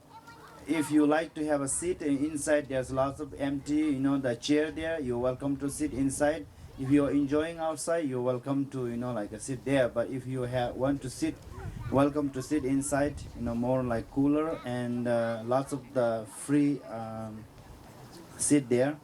if you like to have a seat inside, there's lots of empty, you know, the chair there, you're welcome to sit inside. If you're enjoying outside, you're welcome to, you know, like a sit there. But if you want to sit, welcome to sit inside, you know, more like cooler, and lots of the free sit there.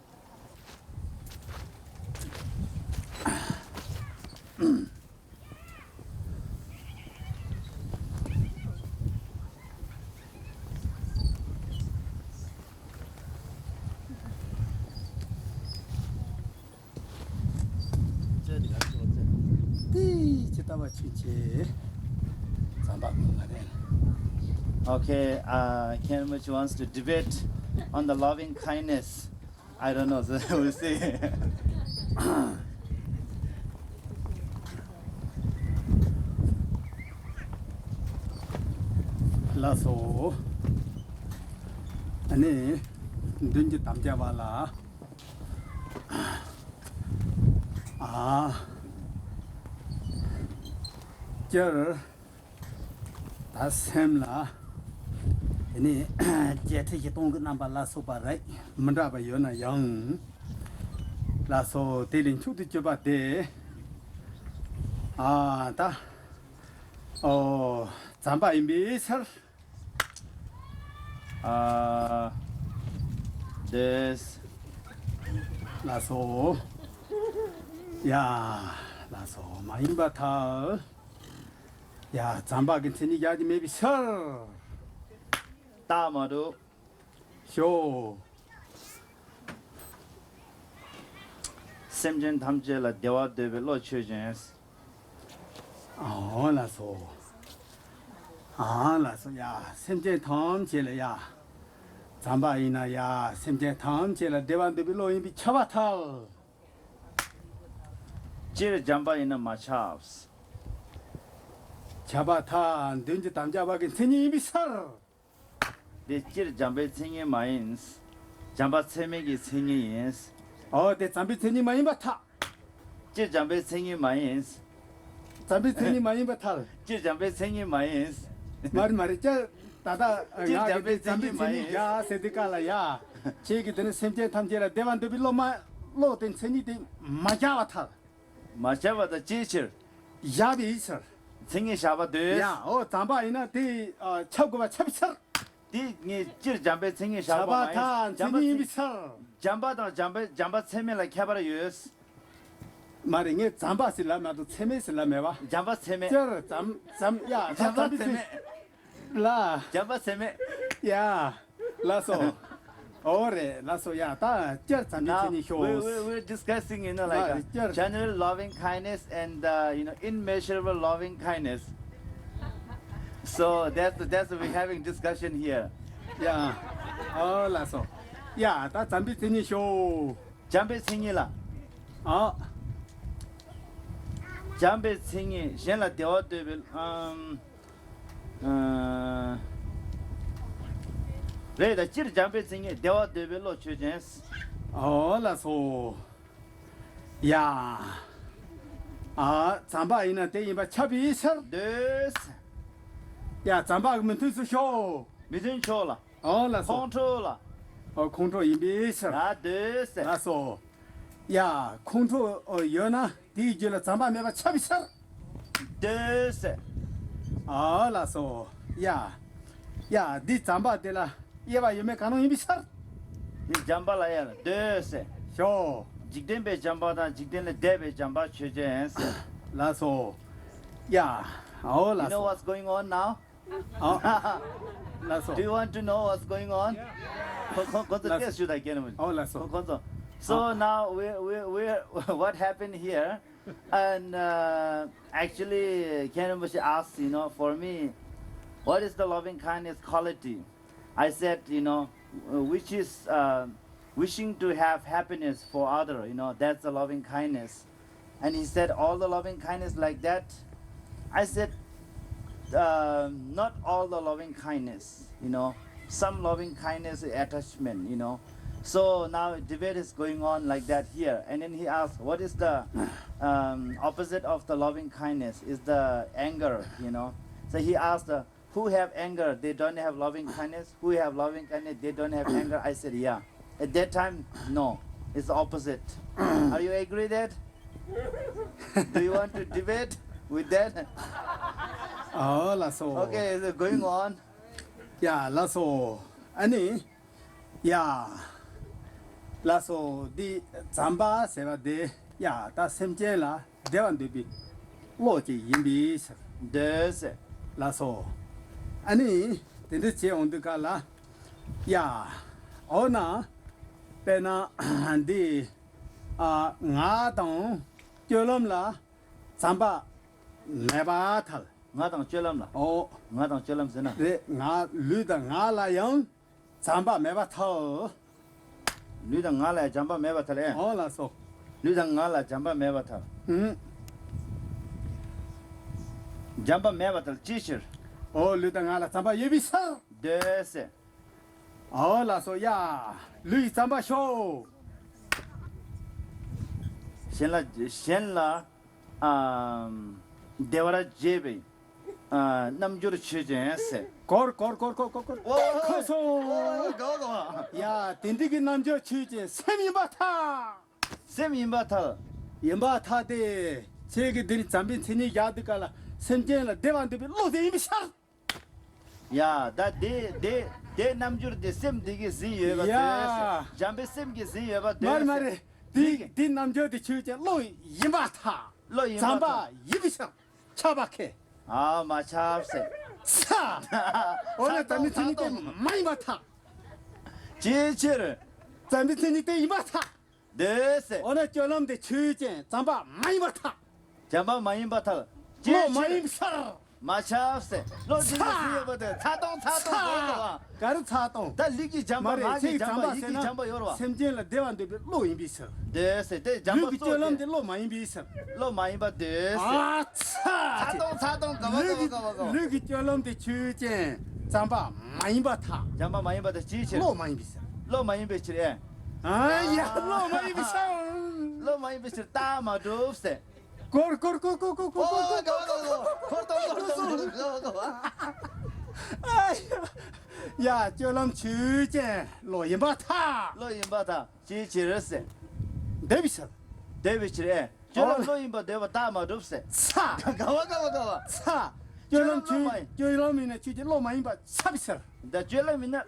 Okay, Ken which wants to debate on the loving kindness. I don't know, so we'll see. 라소 아니 눈지 담자발라 저 다셈라 아니 제트지 동그 남발라 소바라이 문다바 요나 영 라소 데린 추드 줘바데 다 잠바 임비설 This 라소 야 라소 마임바타 야 잠바 괜찮니 야지 메비설 Tamadu 쇼 Semjen Tamjela Dewa Develo Chujens. 라소 라소 야 샘제 탐 제래야 잠바이나 야 샘제 탐 제래 대반데빌로 임비 차바탈 Jir Jamba in the Machavs. 차바탄 든지 담자바긴 스니 임비설 The Jir Jamba singing mines. Jamba Semegi singing is. 대 잠비 스니 마임바타 Jir Jamba singing mines. 잠비 스니 마임바탈 Jir Jamba singing mines. 말이자 다다 잠비 잠비 스니 마인. 스니 야 세디칼라야 제기 드는 샘제 탐 제래 대반데빌로마 로된 스니데 마자바탈 Machava the teacher. 야비 이설 Singing Shabbat this. 야 잠바이나 대 첩고바 첩설 The Jir Jamba singing Shabbat. 차바탄 스니 임비설 Jamba Semi like Cabara use. 말이게 잠바실라마도 체메실라메와. 잠바 세메. 저잠야 잠바 세메. 라. 잠바 세메. 야. 라소. 오래 라소야 다 Now 잠비티니 효. we're discussing, like Sure. general loving kindness and immeasurable loving kindness. So that's we're having discussion here. 야. 라소. 야, 다 잠비티니 효. 잠베 생이라. 잠베 생이 셴라 되어들 레다 찌르 잠베 생이 되어들로 추젠스. 라소. 야. 잠바이나 대인바 차비서. 데스 야, 잠바 그러면 뜻이쇼. 미진 초라. 라소. 컨트롤라. 컨트롤 임비서. 아 데스 라소. 야, 컨트롤 연아 디젤 잠바 메바 차비서. 데스 라소. 야, 디 잠바 데라. 예바 예메 가능 임비서. 이 잠발라야 데스 쇼. 직된베 잠바다 직된레 데베 잠바 추젠스. 라소. 야, You know 라소. what's going on now? 라소. Do you want to know what's going on? Let's- should I get him? 라소. So now we what happened here, and actually Kenamushi asked, for me, what is the loving kindness quality? I said, which is wishing to have happiness for other, that's the loving kindness. And he said, all the loving kindness like that. I said, not all the loving kindness, some loving kindness is attachment, So now debate is going on like that here. And then he asked, what is the opposite of the loving kindness? Is the anger, So he asked, who have anger, they don't have loving kindness. Who have loving kindness, they don't have anger. I said, yeah. At that time, no. It's the opposite. Are you agree that? Do you want to debate with that? 라소. Okay, so going on. 야, 라소. 아니, 야, 라소, 디 잠바 세바데, 야, 다 셈제라, 대완데비, 로지 임비스, This. 라소. 아니, 근데 제 온드가라, 야, 어나, 베나, 디, 나동, 쫄럼라, 잠바, 네바탈. Ngatang chelam la. Ngatang chelam sena. 네, 르다 나라영 잠바 메바터. Lida ngala jamba meba thale. 라소. Lida ngala jamba meba thal. Jamba meba thal teacher. 르다 나라 잠바 예비서. This. 라소 야. 르이 잠바 쇼. Shenla devara jebe. Namjur chujese. 걸. Whoa, 커서. go. 야, 딘디기 남자 취재 세미바타. Semi thal. 임바타데 제게들이 잠빈 친이 야드가라. 선제라 대반데비 로데 임비서. Yeah, that they namjur the same digi see you Yeah. Jambe same gi see you 말말에 디 남자들 취재 로 임바타. Lo imba 잠바 예비서. 차박해. machapse. 차! 오늘 담비트니 때 많이 맡아. Teacher. 담비트니 때 이맡아. This. 오늘 저놈들 취재 잠바 많이 맡아. Jamba mayimba thal. 뭐 많이 사. Machapse. Lo digi see you Tatong. 가르 차동. Da ligi jamba 말에 magi 제 jamba 잠바 ligi 세나 jamba yorwa. 샘제라 대완들 로인 비서. This. They jamba 여기 저놈들 로 많이 비서. lo mayimba this. 차! Tatong 가봐. 여기 저놈들 취재 잠바 많이 맡아. Jamba mayimba the teacher. 로 많이 비서. Lo mayimba chire. 아야 로 많이 비서. Lo mayimba chire tama dufse. 걸. 야, 저놈 취재 로인 맡아. Lo imba tha. Teacher. 데비서. David chire. Jolo lo imba deva tama dufse. 차! 가봐. 차! 저놈이네 취재 로 많이 봐. 차비서. Da jelamina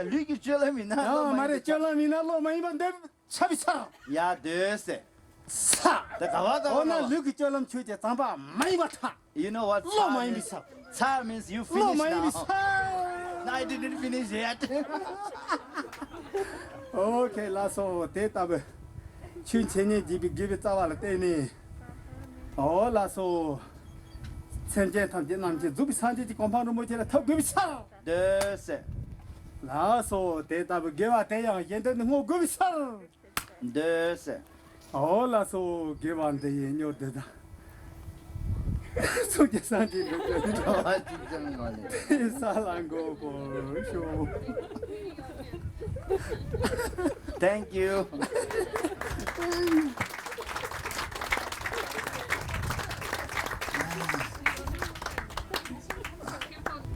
ligi jelamina. 야, 말해 저놈이나 로 많이 봐. 내 차비서. Ya this. 사. 오늘 르기절럼 추제 잠바 많이 받다. You know what? Lo Cha mai means? bisa. Cha means you 로 finish 많이 now. 비싸. I didn't finish yet. 오케이 라소 대답을 춘천이 집이 짜와라 때니 라소 천재 탐지 남지 zubi 산지지 컴파운드 모텔에 더 비싸 Dese. 라소 대답을 개와 대양 yende는 뭐 비싸 Dese. 라소 개완데 연요되다 소재 산지 아, 진짜 거네. 살랑고 보쇼 Thank you.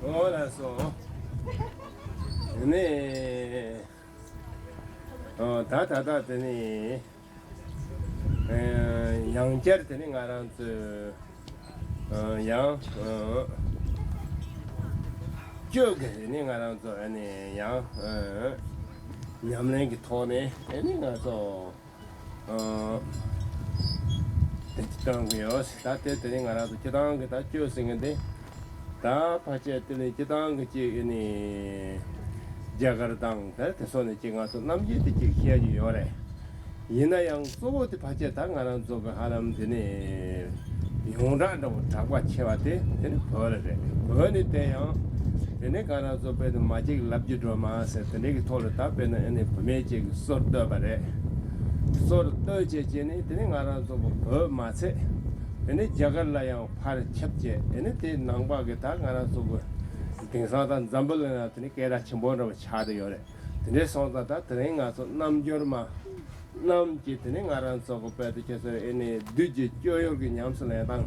올라서 네 다다다 되니 양절 되는 가라서 양 저게 되는 가라서 아니 양 냠는 게 토네 아니 가서 대치당고요 스타트 되는 가라서 지당 그다 쥐었는데 다 파체들이 지당 그지 이니 자가르당 대선에 지가서 남지들 지켜지 요래 이나양 소보트 파체 당하는 저거 하람 되네 용라도 잡아 채와대 되네 버려래 버니 때요 되네 가라서 배도 마직 랍지드라마세 되네 토르다 배는 에네 부메지 소르다 바래 소르다 제제네 되네 가라서 버 마세 얘네 자갈라야 팔 첩제 얘네 때 낭바게 다 가라서 그 등사단 잠벌나 되니 깨라 첨보로 차대요래 근데 손다다 드행 가서 남겨마 남지 되는 가라서 그 배드께서 얘네 뒤지 쪼여기 냠슬래당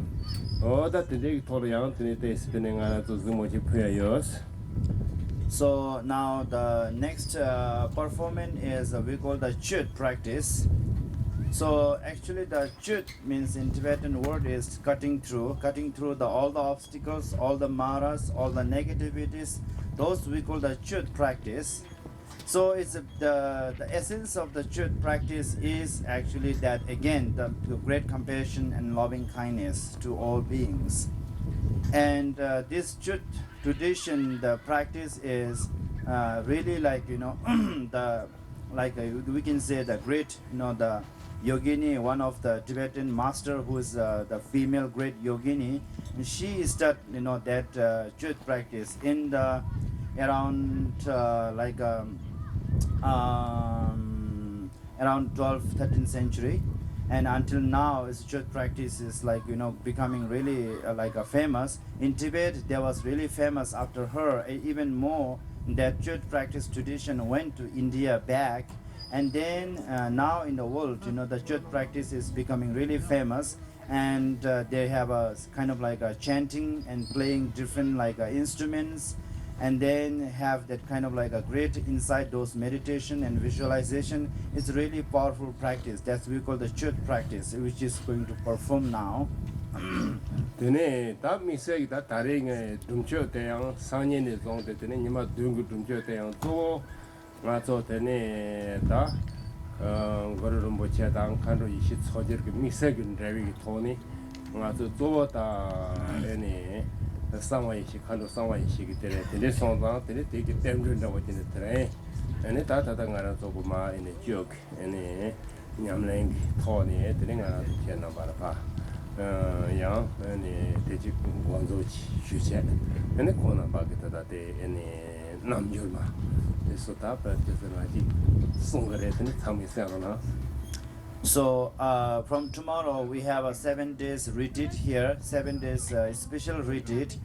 어다 되게 토르양 되니 때 스피닝 가라서ズ모지 푸야요스. So now the next performance is we call the chut practice. So actually the chut means in Tibetan word is cutting through all the obstacles, all the maras, all the negativities. Those we call the chut practice. So it's the essence of the chut practice is actually that again the great compassion and loving kindness to all beings. And this chut tradition, the practice is really like we can say the great the yogini, one of the Tibetan master who is the female great yogini. She started that chut practice in the around around 12th 13th century, and until now its chut practice is becoming really famous in Tibet. There was really famous after her. Even more, that chut practice tradition went to India back, and then now in the world the chut practice is becoming really famous, and they have a kind of like a chanting and playing different instruments, and then have that kind of like a great insight, those meditation and visualization. It's really powerful practice. That's we call the chut practice, which is going to perform now. 되네 다 미세기 다 다른 dumcho 대양 상년의 정도 되네 니마 둥구 dumcho 대양 또 맞아 되네 다 거를 뭐 제당 칸로 20 소지르게 미세기 레비기 토니 맞아 또다 에네 상와이시 칸로 상와이시기 때문에 되네 sonda 되네 되게 땜준다고 되네 되네 에네 다다당가라 조금마 에네 쭉 에네 냠랭 토니 되네 가라 제나 바라파 양 아니 대지 원조치 주제 아니 코나 바게다데 아니 남줄마 그래서 다 빠져서라지 송거래더니 참이세요나. So from tomorrow we have a 7 days retreat here, 7 days special retreat.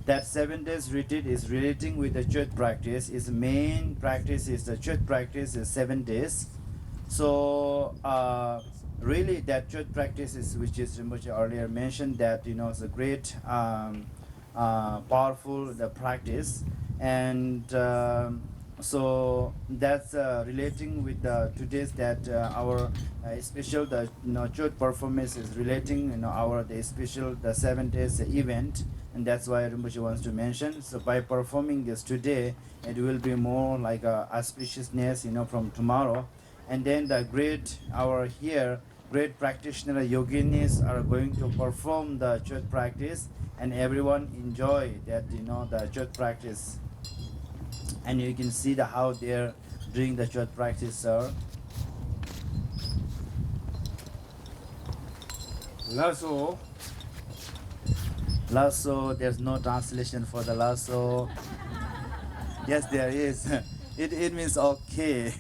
That 7 days retreat is relating with the chut practice. Its main practice is the chut practice is 7 days. So really that chut practice is, which is Rinpoche earlier mentioned, that it's a great powerful the practice, and so that's relating with the today's that our special the chut performance is relating our the special the 7 days event, and that's why Rinpoche wants to mention. So by performing this today, it will be more like a auspiciousness from tomorrow. And then the great hour here, great practitioner yoginis are going to perform the church practice, and everyone enjoy that, the church practice. And you can see how they're doing the church practice, sir. 라소 Lasso, there's no translation for the lasso. Yes, there is. It means okay.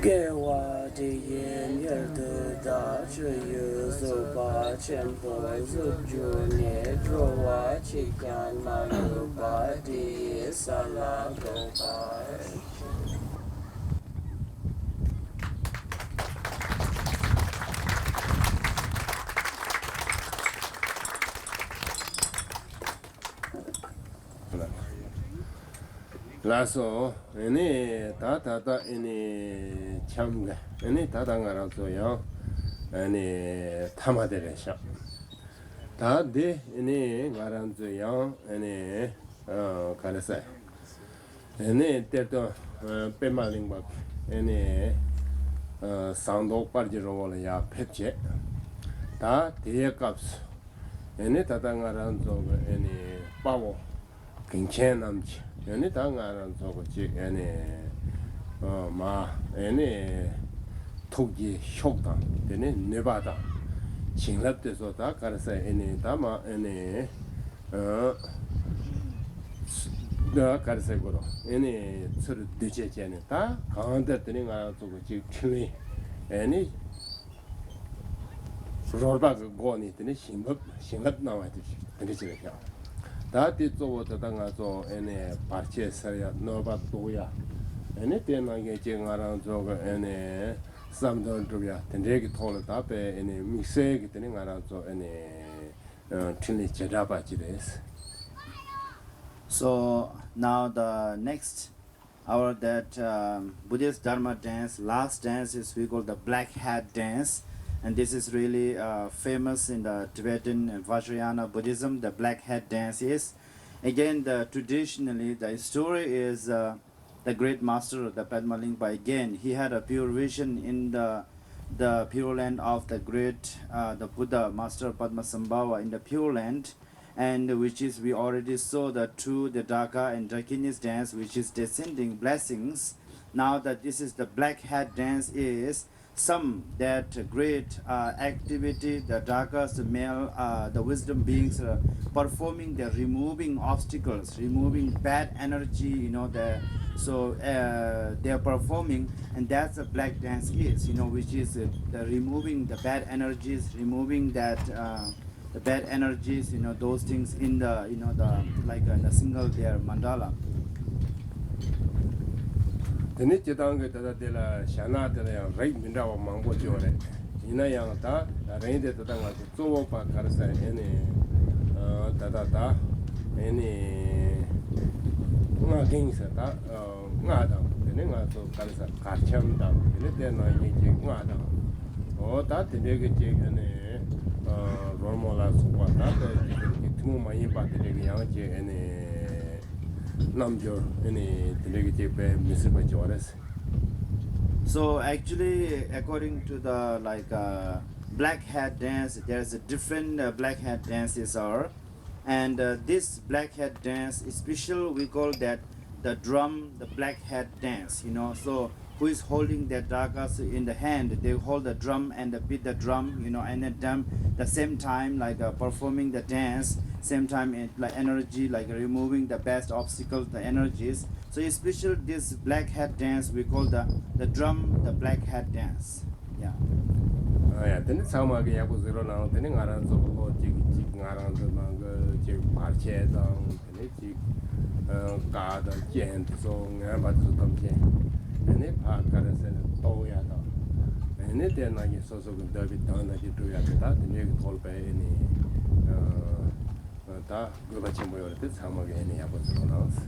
Gewa de yen yer de da che yu so ba chen po zu ju ne dro wa chi kan ma yu ba di sa la go ba. 라서 ene ta ene chamga ene tatangara zoyo ene tamaderesha ta de ene ngaranzo yo ene karasa ene teto pemalingba ene sando parjiro ya petje ta de kaps ene tatangara ene pawo kinchen yani 당하는 저거지 얘네 마 얘네 토기 효과 되네 네바다 진압돼서 다 가르사 얘네 다마 얘네 나 가르사고로 얘네 서로 뒤제제네 다 강한데들이 가 저거지 틀리 얘네 로바가 고니 되네 심업 나와야 되지 되지 다티 쪼고다 당가서 에네 파체서야 노바 도야 에네 때나게 쟁아랑 저거 에네 삼던도야 된대기 톨다 베 에네 미세기 되는 거랑 저 에네 틀리 제라바지레스. So now the next our that Buddhist Dharma dance, last dance is we call the black hat dance, and this is really famous in the Tibetan and Vajrayana Buddhism. The black hat dance is again traditionally the story is the great master, the Padma Lingpa. Again, he had a pure vision in the Pure Land of the great the Buddha Master Padmasambhava in the Pure Land, and which is we already saw that through the Dhaka and Dakinis dance, which is descending blessings. Now that this is the black hat dance is some that great activity, the Dhakas, the male, the wisdom beings performing, the removing obstacles, removing bad energy, you know, so they are performing, and that's the black dance is, you know, which is the removing the bad energies, removing that the bad energies, you know, those things in the, you know, the like the single there mandala. Tene chidanga tada dela shana dela yang right mindawa mangbo jore. Ina yang ta reinde tada nga tsuwo pa karasa ene tada ta ene nga gengsa ta nga dang. Tene nga tsu karasa karcham dang. Tene tena yinche nga dang. O ta tene ke che ene romola suwa ta tumu mayin pa tene ke yang che ene So actually, according to the like black hat dance, there's a different black hat dances are, and this black hat dance is special. We call that the drum, the black hat dance. You know, so who is holding their dhakas in the hand? They hold the drum and beat the drum. You know, and then the same time like performing the dance. Same time it like energy, like removing the best obstacles, the energies. So especially this black hat dance we call the drum, the black hat dance. Yeah. Yeah, then samage yaku zero now, then aran so ho jig aran so nang jig parche dang, then jig ka da jen so nga ba so tam jen. Then pa ka da se to ya da. Then then na ye so so da bi dang da ji do ya da, then ye tol pe ni 다 그거 같이 모여를 때 사막에 애니 하고 들어나왔어.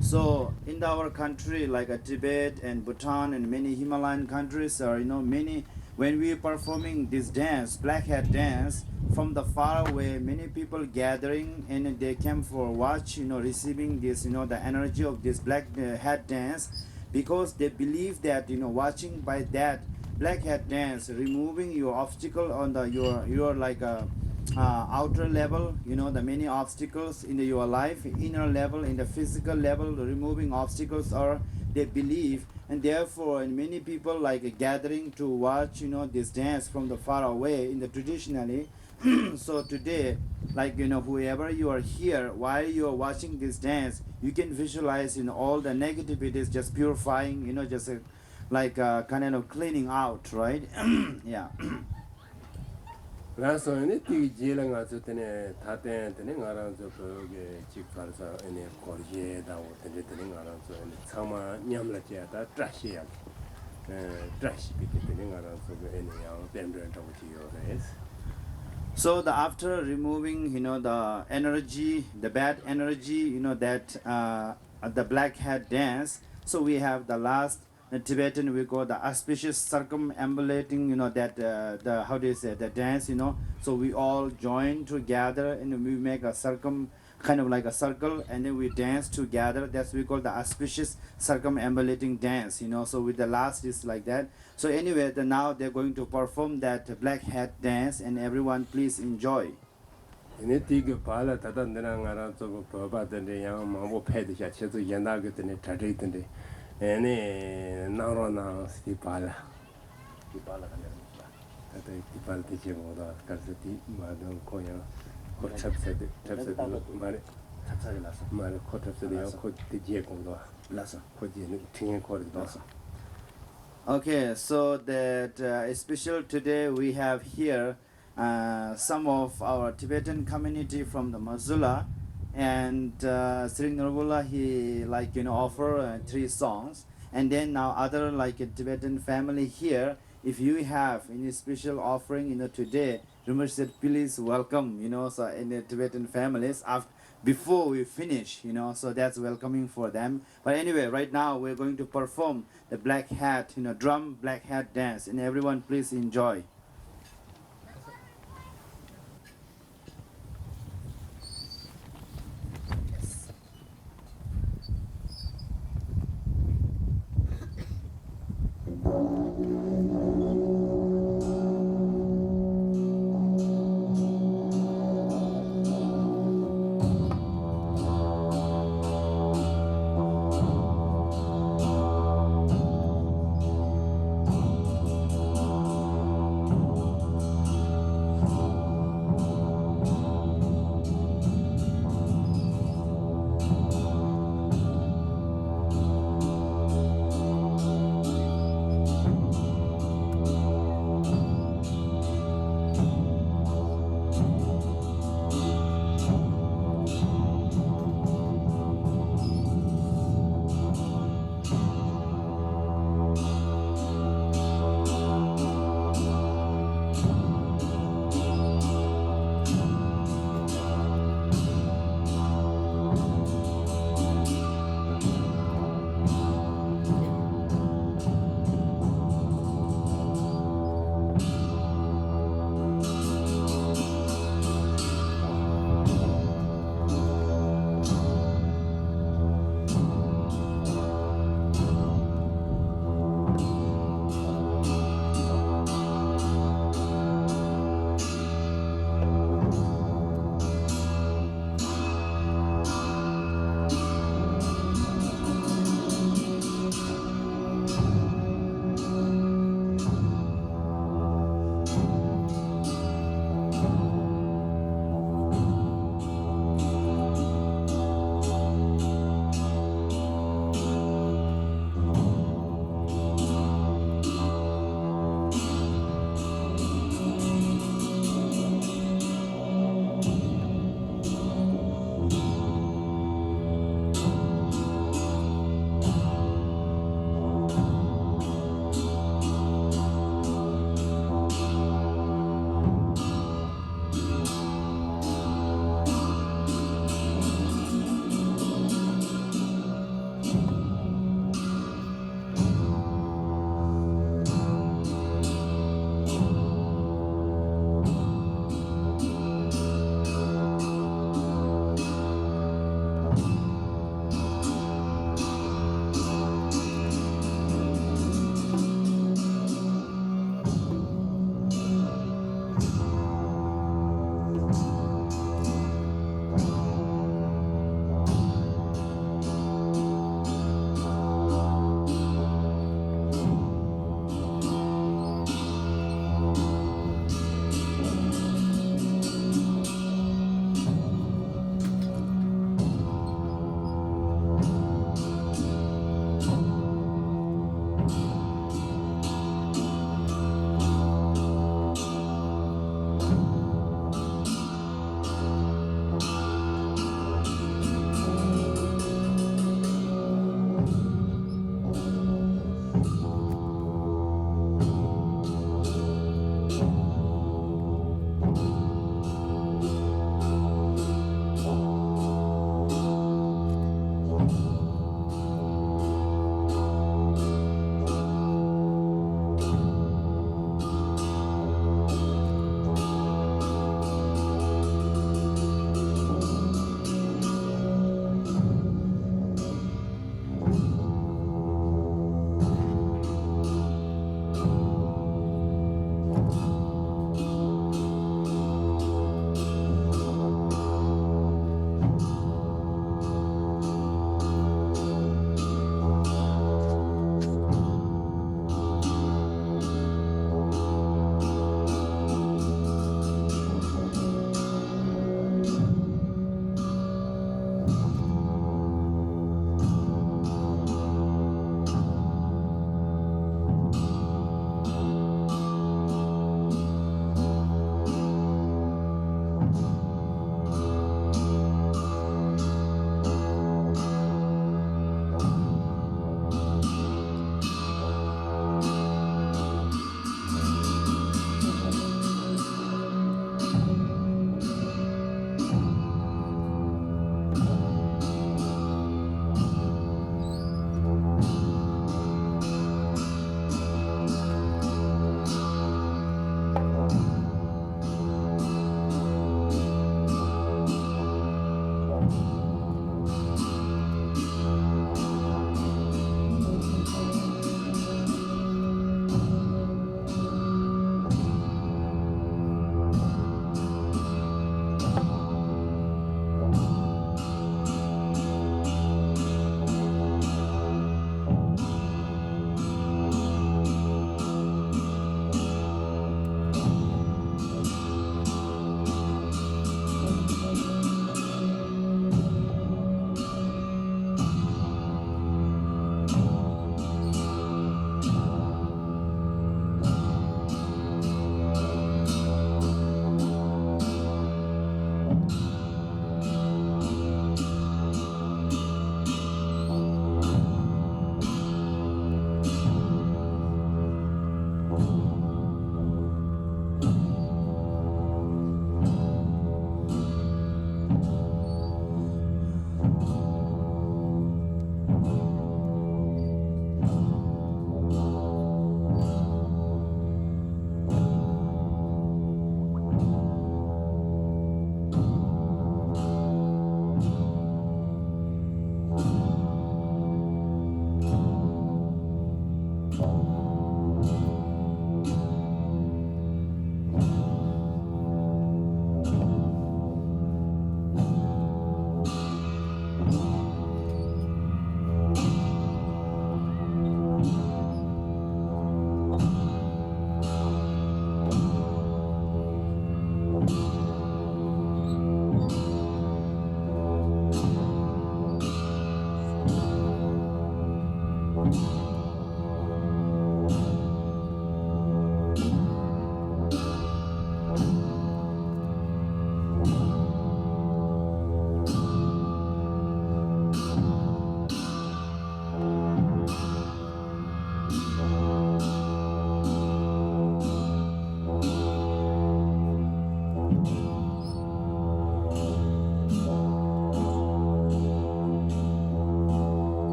So in our country, like Tibet and Bhutan and many Himalayan countries, or many, when we performing this dance, black hat dance, from the far away, many people gathering and they came for watch, receiving this, the energy of this black hat dance, because they believe that watching by that black hat dance, removing your obstacle on the your like outer level, the many obstacles in your life, inner level, in the physical level, removing obstacles are, they believe, and therefore and many people like gathering to watch this dance from the far away in the traditionally. So today, like whoever you are here, while you are watching this dance, you can visualize all the negativities just purifying, just like kind of cleaning out, right? Yeah. 라서 네 뒤 지랑 가서 때네 다때 때네 가라서 그게 직발사 에네 거리에다고 때네 때네 가라서 참아 냠라지야다 트라시야 트라시 비게 때네 가라서 그 에네 양 뱀들한테 지요레스. So the after removing, the energy, the bad energy, that the black hat dance. So we have the last Tibetan, we call the auspicious circumambulating, that the how do you say the dance, So we all join together and we make a kind of like a circle, and then we dance together. That's we call the auspicious circumambulating dance, So with the last is like that. So anyway, now they're going to perform that black hat dance, and everyone please enjoy. 네 뒤게 발라 다다 내랑 가라서 그 버바던데 양 마보 패드샤 쳐서 연다게 때네 다리던데 에네 나로나 스티발라 스티발라 다다 스티발라 되게 뭐다 가서 디 마던 거야 코찹세드 찹세드 말에 찹쌀이 나서 말에 코찹세드야 코 되게 공도 나서 코지는 팅에 코르도 Okay, so that special today we have here some of our Tibetan community from the Missoula, and Sri Nirvula, he offer 3 songs, and then now other like a Tibetan family here, if you have any special offering today, Rumar said please welcome, so in the Tibetan families after before we finish, so that's welcoming for them. But anyway, right now we're going to perform the black hat, drum black hat dance, and everyone please enjoy.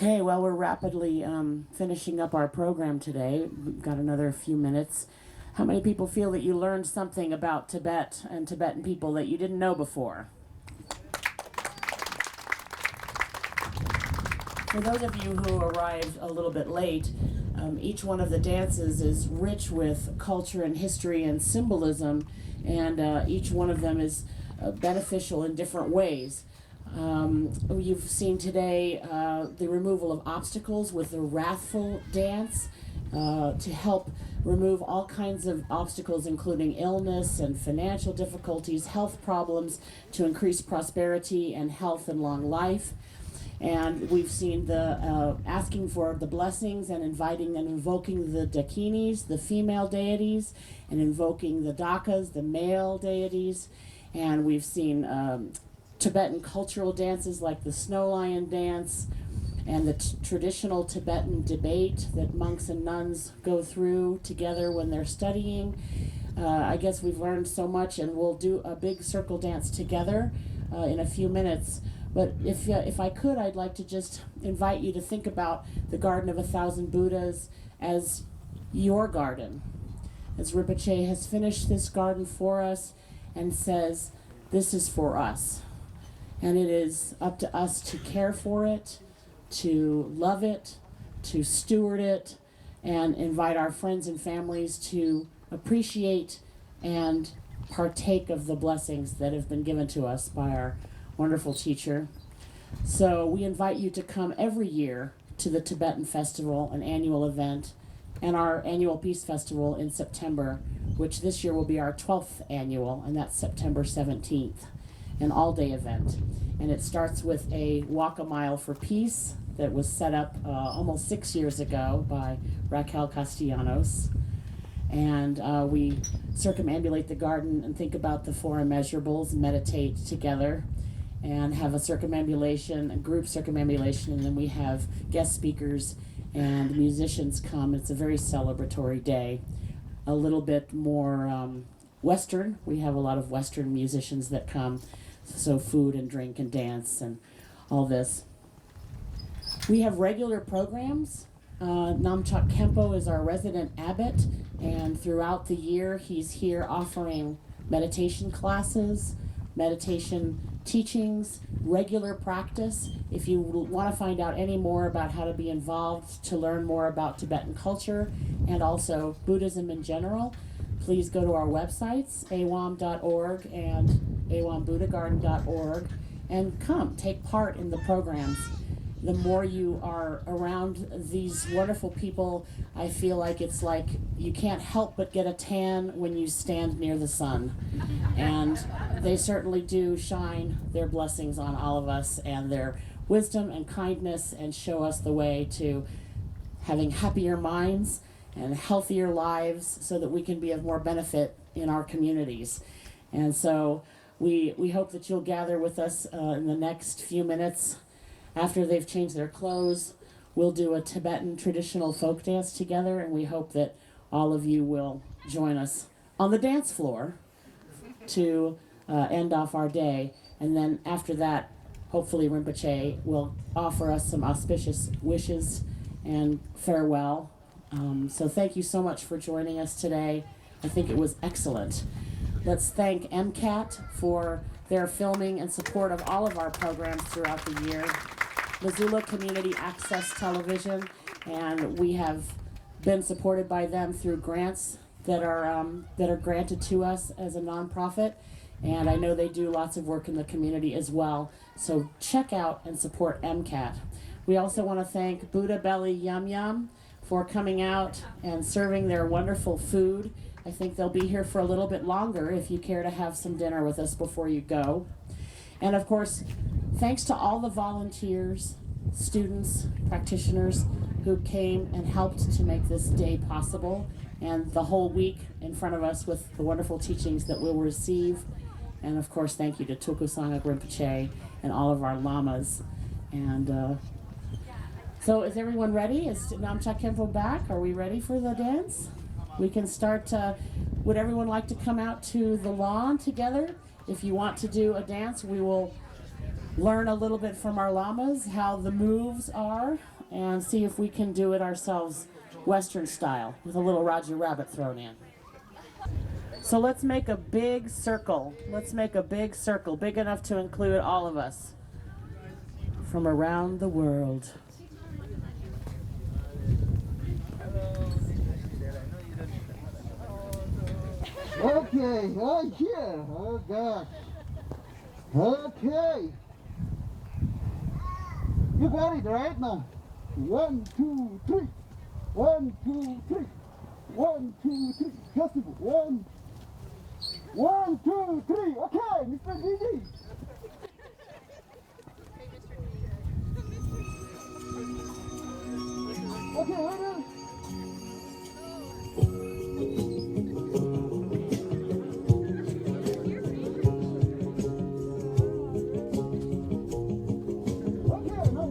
Okay, well, we're rapidly finishing up our program today. We've got another few minutes. How many people feel that you learned something about Tibet and Tibetan people that you didn't know before? For those of you who arrived a little bit late, each one of the dances is rich with culture and history and symbolism, and each one of them is beneficial in different ways. You've seen today the removal of obstacles with the wrathful dance to help remove all kinds of obstacles, including illness and financial difficulties, health problems, to increase prosperity and health and long life. And we've seen the asking for the blessings and inviting and invoking the dakinis, the female deities, and invoking the dakas, the male deities. And we've seen Tibetan cultural dances like the snow lion dance and the traditional Tibetan debate that monks and nuns go through together when they're studying. I guess we've learned so much, and we'll do a big circle dance together in a few minutes. But if I could, I'd like to just invite you to think about the Garden of 1,000 Buddhas as your garden. As Rinpoche has finished this garden for us and says, this is for us. And it is up to us to care for it, to love it, to steward it, and invite our friends and families to appreciate and partake of the blessings that have been given to us by our wonderful teacher. So we invite you to come every year to the Tibetan Festival, an annual event, and our annual Peace Festival in September, which this year will be our 12th annual, and that's September 17th, an all-day event. And it starts with a Walk a Mile for Peace that was set up almost 6 years ago by Raquel Castellanos. And we circumambulate the garden and think about the four immeasurables, meditate together, and have a circumambulation, a group circumambulation, and then we have guest speakers and musicians come. It's a very celebratory day. A little bit more Western. We have a lot of Western musicians that come, so food and drink and dance and all this. We have regular programs. Namchak Khenpo is our resident abbot, and throughout the year he's here offering meditation classes, meditation teachings, regular practice. If you want to find out any more about how to be involved, to learn more about Tibetan culture and also Buddhism in general, please go to our websites, awam.org and awambuddhagarden.org, and come, take part in the programs. The more you are around these wonderful people, I feel like it's like you can't help but get a tan when you stand near the sun. And they certainly do shine their blessings on all of us and their wisdom and kindness, and show us the way to having happier minds and healthier lives so that we can be of more benefit in our communities. And so we hope that you'll gather with us in the next few minutes. After they've changed their clothes, we'll do a Tibetan traditional folk dance together, and we hope that all of you will join us on the dance floor to end off our day. And then after that, hopefully Rinpoche will offer us some auspicious wishes and farewell. So thank you so much for joining us today. I think it was excellent. Let's thank MCAT for their filming and support of all of our programs throughout the year. Missoula Community Access Television, and we have been supported by them through grants that are granted to us as a nonprofit, and I know they do lots of work in the community as well. So check out and support MCAT. We also want to thank Buddha Belly Yum Yum for coming out and serving their wonderful food. I think they'll be here for a little bit longer if you care to have some dinner with us before you go. And of course, thanks to all the volunteers, students, practitioners who came and helped to make this day possible, and the whole week in front of us with the wonderful teachings that we'll receive. And of course, thank you to Tulku Sangha Rinpoche and all of our lamas. And so is everyone ready? Is Namchak Khenpo back? Are we ready for the dance? We can start. Would everyone like to come out to the lawn together? If you want to do a dance, we will learn a little bit from our lamas how the moves are. and see if we can do it ourselves Western style with a little Roger Rabbit thrown in. So let's make a big circle. Let's make a big circle, big enough to include all of us from around the world. Okay, right here. Oh gosh. Okay. You got it right now. 1, 2, 3. 1, 2, 3. 1, 2, 3. Festival. 1, 1, 2, 3. Okay, Mr. Gigi. Okay, ready? Okay, now.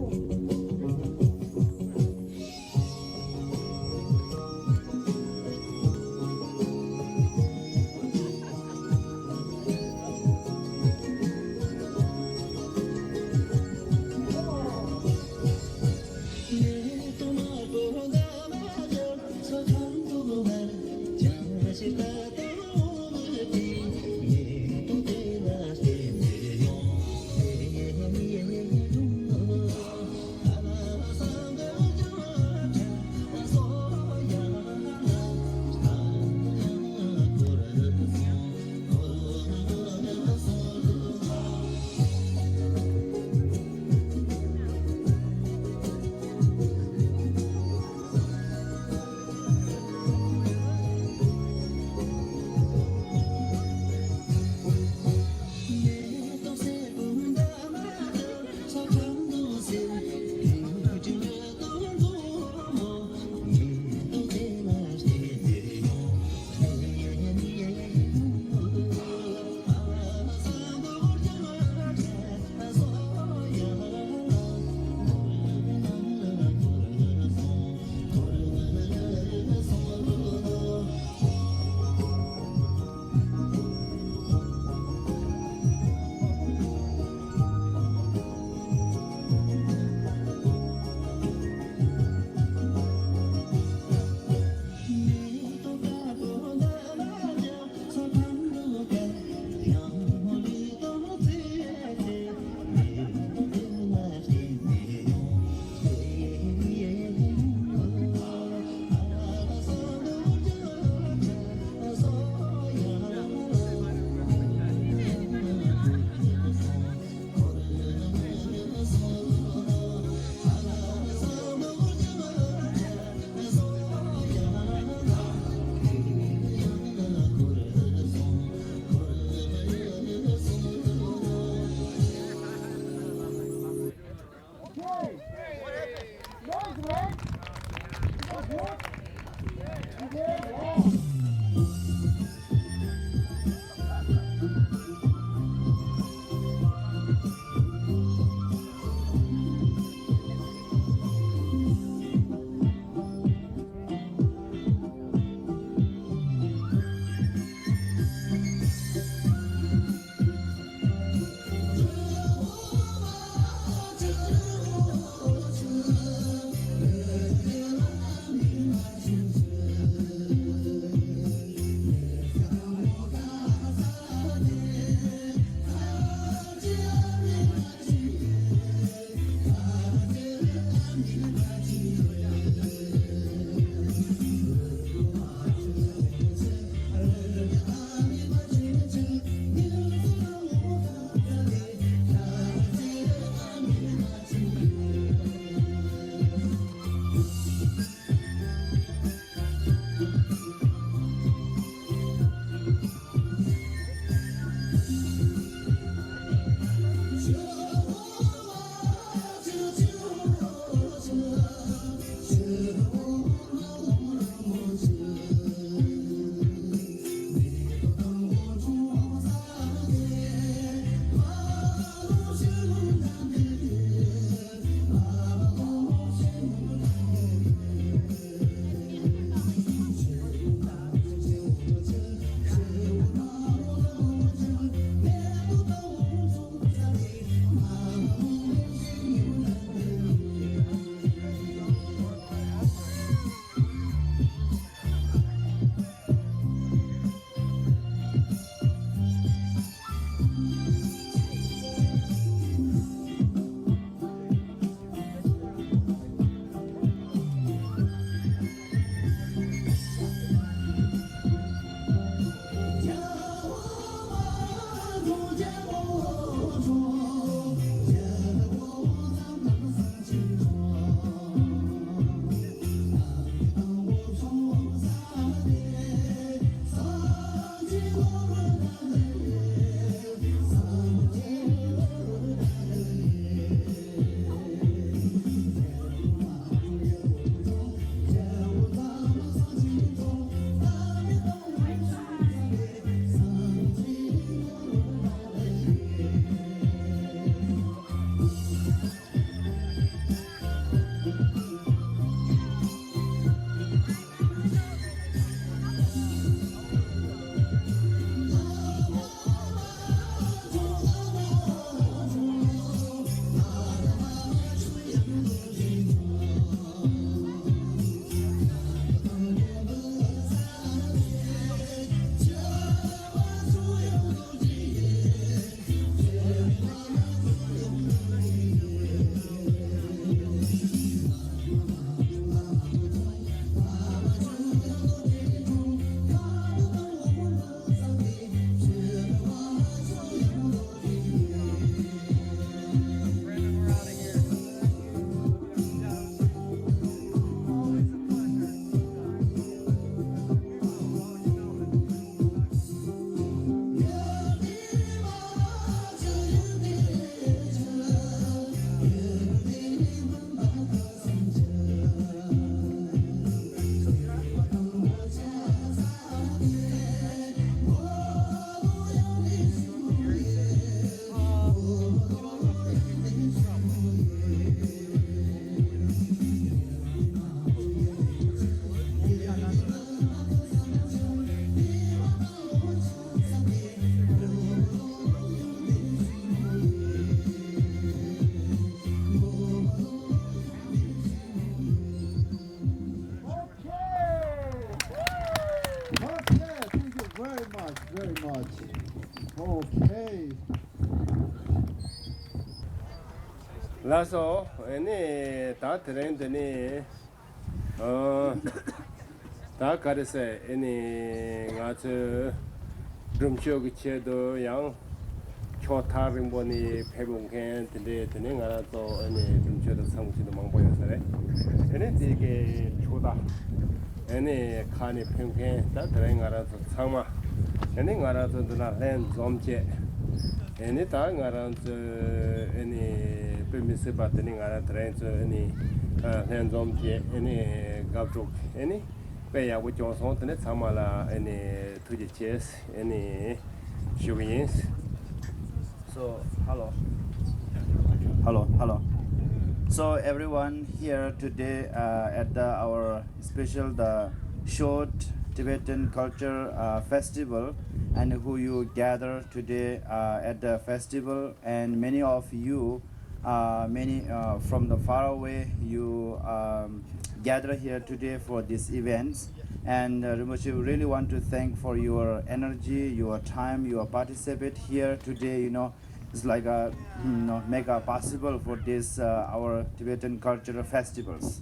라서 애니 다 트렌드니 다 가르세 애니 가서 rumchogi chedo yang chotaring boni pebungken tende tene ngara to ane rumchodo samchido mangboyo sare ene dige choda ene khani pebungken ta tere ngara to sama ene ngara to duna len zomche ene ta ngara to ene pemise batene ngara tere to ene len zomche ene gabjok ene Paya with Johnson, and Samala, any to the chess, any Julians. So, hello. So everyone here today at our special the short Tibetan culture festival, and who you gather today at the festival, and many of you, many from the far away, you gather here today for these events. And Rinpoche, we really want to thank for your energy, your time, your participate here today. It's like make a possible for this our Tibetan cultural festivals.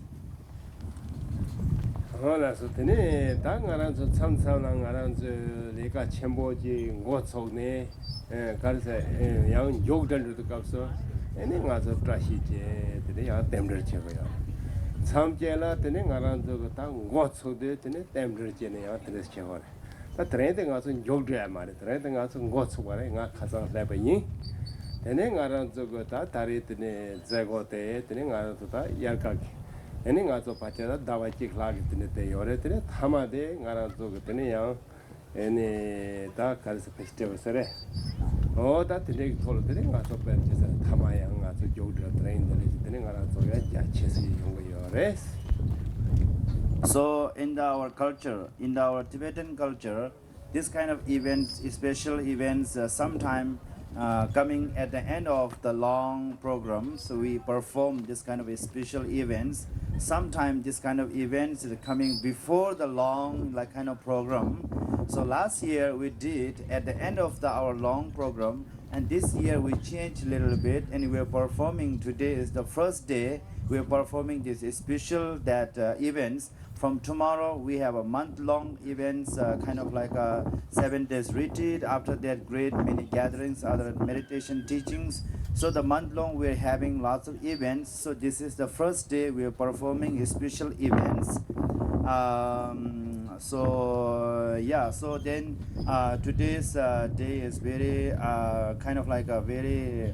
Hola, so tene, Tangaranzo, Samsang, Aranzo, Leka Chemboji, Gotsone, Karsa, young Yogdan to the Kapso, and then as a trashy, today are temperature. Some jela, tene, Aranzo, Tang, Gotso, tene, temperature, and Chevron. But trending us in Yogdra, trending us in Gotswara, Kazan Labayin. Tene, Aranzo, Tarit, Zagote, tene, Aranta, Yarkaki. Any also Pachada, Davachik Lagitine, Yoretine, Tamade, Garanzo, Tenian, any dark as a festival. Oh, that the leg told the ring also purchase Tamayang as a Jodra train, the Listening Aranzo, Chessy, Yores. So in our culture, in our Tibetan culture, this kind of events, special events, sometime coming at the end of the long program, so we perform this kind of special events. Sometimes this kind of events is coming before the long kind of program. So last year we did at the end of our long program, and this year we changed a little bit, and we are performing. Today is the first day we are performing this special events. From tomorrow we have a month-long events, kind of like a 7 days retreat. After that, great many gatherings, other meditation teachings. So the month-long we're having lots of events. So this is the first day we are performing special events. So then today's day is very kind of like a very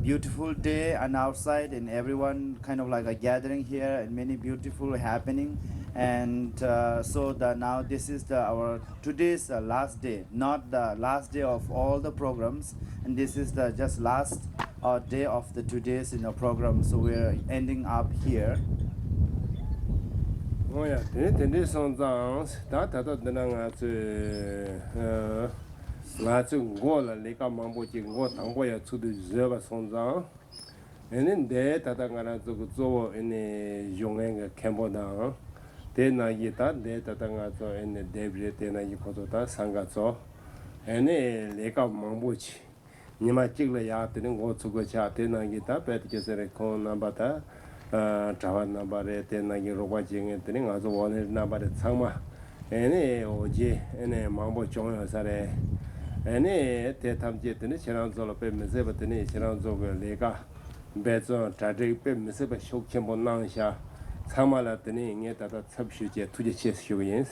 beautiful day and outside, and everyone kind of like a gathering here, and many beautiful happening. And now this is our today's last day, not the last day of all the programs, and this is the just last day of the today's program. So we're ending up here. Oh, yeah, the songs, that Latu Gola, Leka Mamboji, Got Amboya to the Zerva Sonza, and then there Tatangana to go in a Yonga Camboda, then I get that, there Tatangato and the Debris, then I Yukota, Sangato, and a Leka Mambuchi. Nima Chigla Yat and go to go chat, then I get up at Jeserecon Nambata, Travan Nambare, then I get watching and then as one is Nabaret Sama, and a OJ, and a Mambo Chong Sare. Any Tetamjet in the Cheranzo of Mizeba, the Cheranzo Lega, Bezo, Tadri, Mizeba, Shokimbo Nansha, Samala, the name yet at substitute to the chess humans.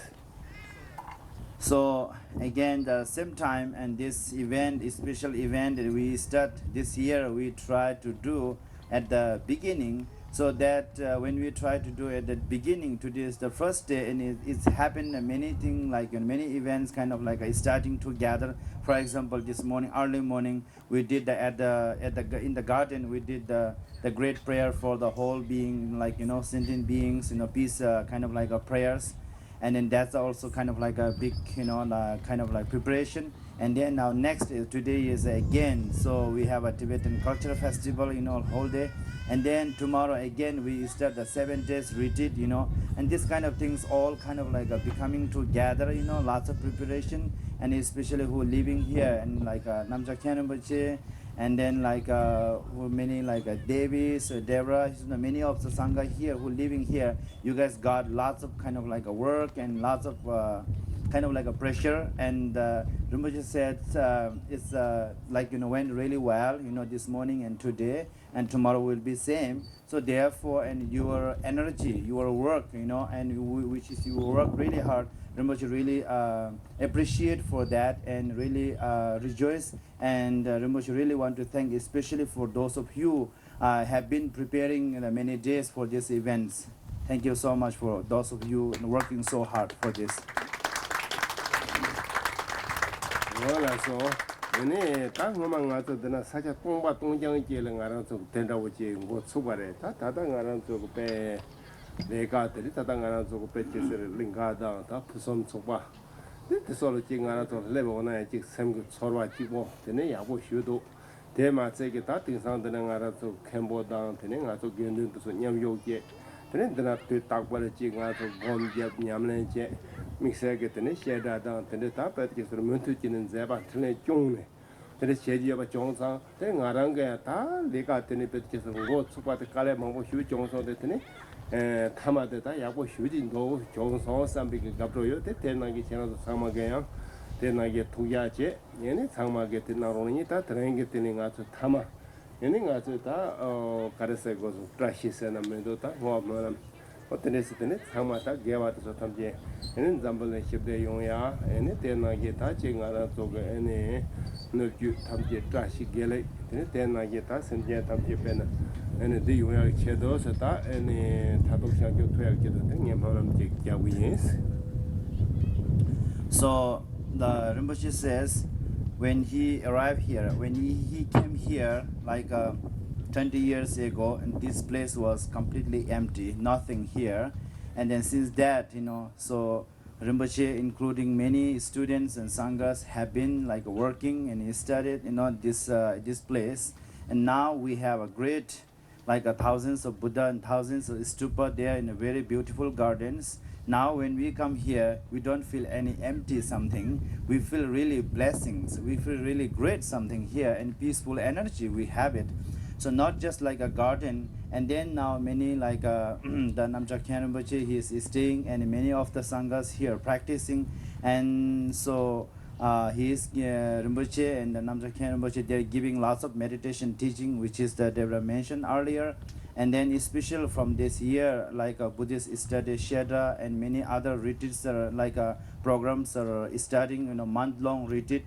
So again, the same time, and this event, special event that we start this year, we try to do at the beginning, so that when we try to do at the beginning, today is the first day, and it's happened many things, like many events kind of like starting to gather. For example, this morning, early morning, we did in the garden, we did the great prayer for the whole being, like sentient beings, peace, kind of like prayers. And then that's also kind of like a big kind of like preparation. And then now next today is again, so we have a Tibetan cultural festival whole day. and then tomorrow again we start the 7 days retreat, and this kind of things all kind of like becoming together, lots of preparation, and especially who living here and like Namjak Kyanambache, and then like who many like Davis, Deborah, many of the Sangha here who living here, you guys got lots of kind of like a work and lots of kind of like a pressure, and Rinpoche said it's like went really well, this morning and today, and tomorrow will be same. So therefore, and your energy, your work, and which is you work really hard, Rinpoche really appreciate for that and really rejoice, and Rinpoche really want to thank especially for those of you have been preparing many days for these events. Thank you so much for those of you working so hard for this. Voilà, so ini tak ngomong ngatur dena saja pungbat tungjang jelang ngarang tu tenda uji ngot subare, tata ngarang tu kupe lega teri, tata ngarang tu kupe jesir lingkada, ta pusom suba. Itu solo jing ngarang tu level na jik semgu sorwa jibo, tene yabu shudo. Tema cegi ta tingsang dena ngarang tu kembo dang, tene ngarang tu gendun tu nyam yoje, tene dena tu takbal jing ngarang tu gom jeb nyam lenje. Mixage tene sheda dang tene ta pat ki sur muntu jinin zeba tene jong ne tene sheji ba jong sang tene ngarang ga ta lega tene pat ki sur go tsupa de kale mangbo shu jong so de tene tama de ta ya bo shu jin do jong so sam bi ga pro yo te tena gi chena so sama ga ya tena gi tu ya che yene sama ge tena ro ni ta tren ge tene nga so tama yene nga so ta karese go so trashi se na me do ta ho ma Otenes tenet samata gewa to tamje enen zambale shibde yongya ene tena ge ta chingara to ge ene no ju tamje trashi gele tena ge ta senje tamje pena ene de yongya chedo sata ene tato sha jo toya ge de ngem haram je kya yes. So the Rinpoche says when he arrived here, when he came here like 20 years ago, and this place was completely empty, nothing here. And then since that, so Rinpoche, including many students and sanghas, have been like working and studied, this place. And now we have a great, like thousands of Buddha and thousands of stupa there in a very beautiful gardens. Now when we come here, we don't feel any empty something. We feel really blessings. We feel really great something here and peaceful energy. We have it. So not just like a garden, and then now many like the Namjak Kyanambache, he is staying, and many of the sanghas here practicing, and so he is Rinpoche and the Namjak Kyanambache, they're giving lots of meditation teaching, which is that Deborah mentioned earlier. And then especially from this year, like a Buddhist study Shedra and many other retreats are like programs are starting, month-long retreat,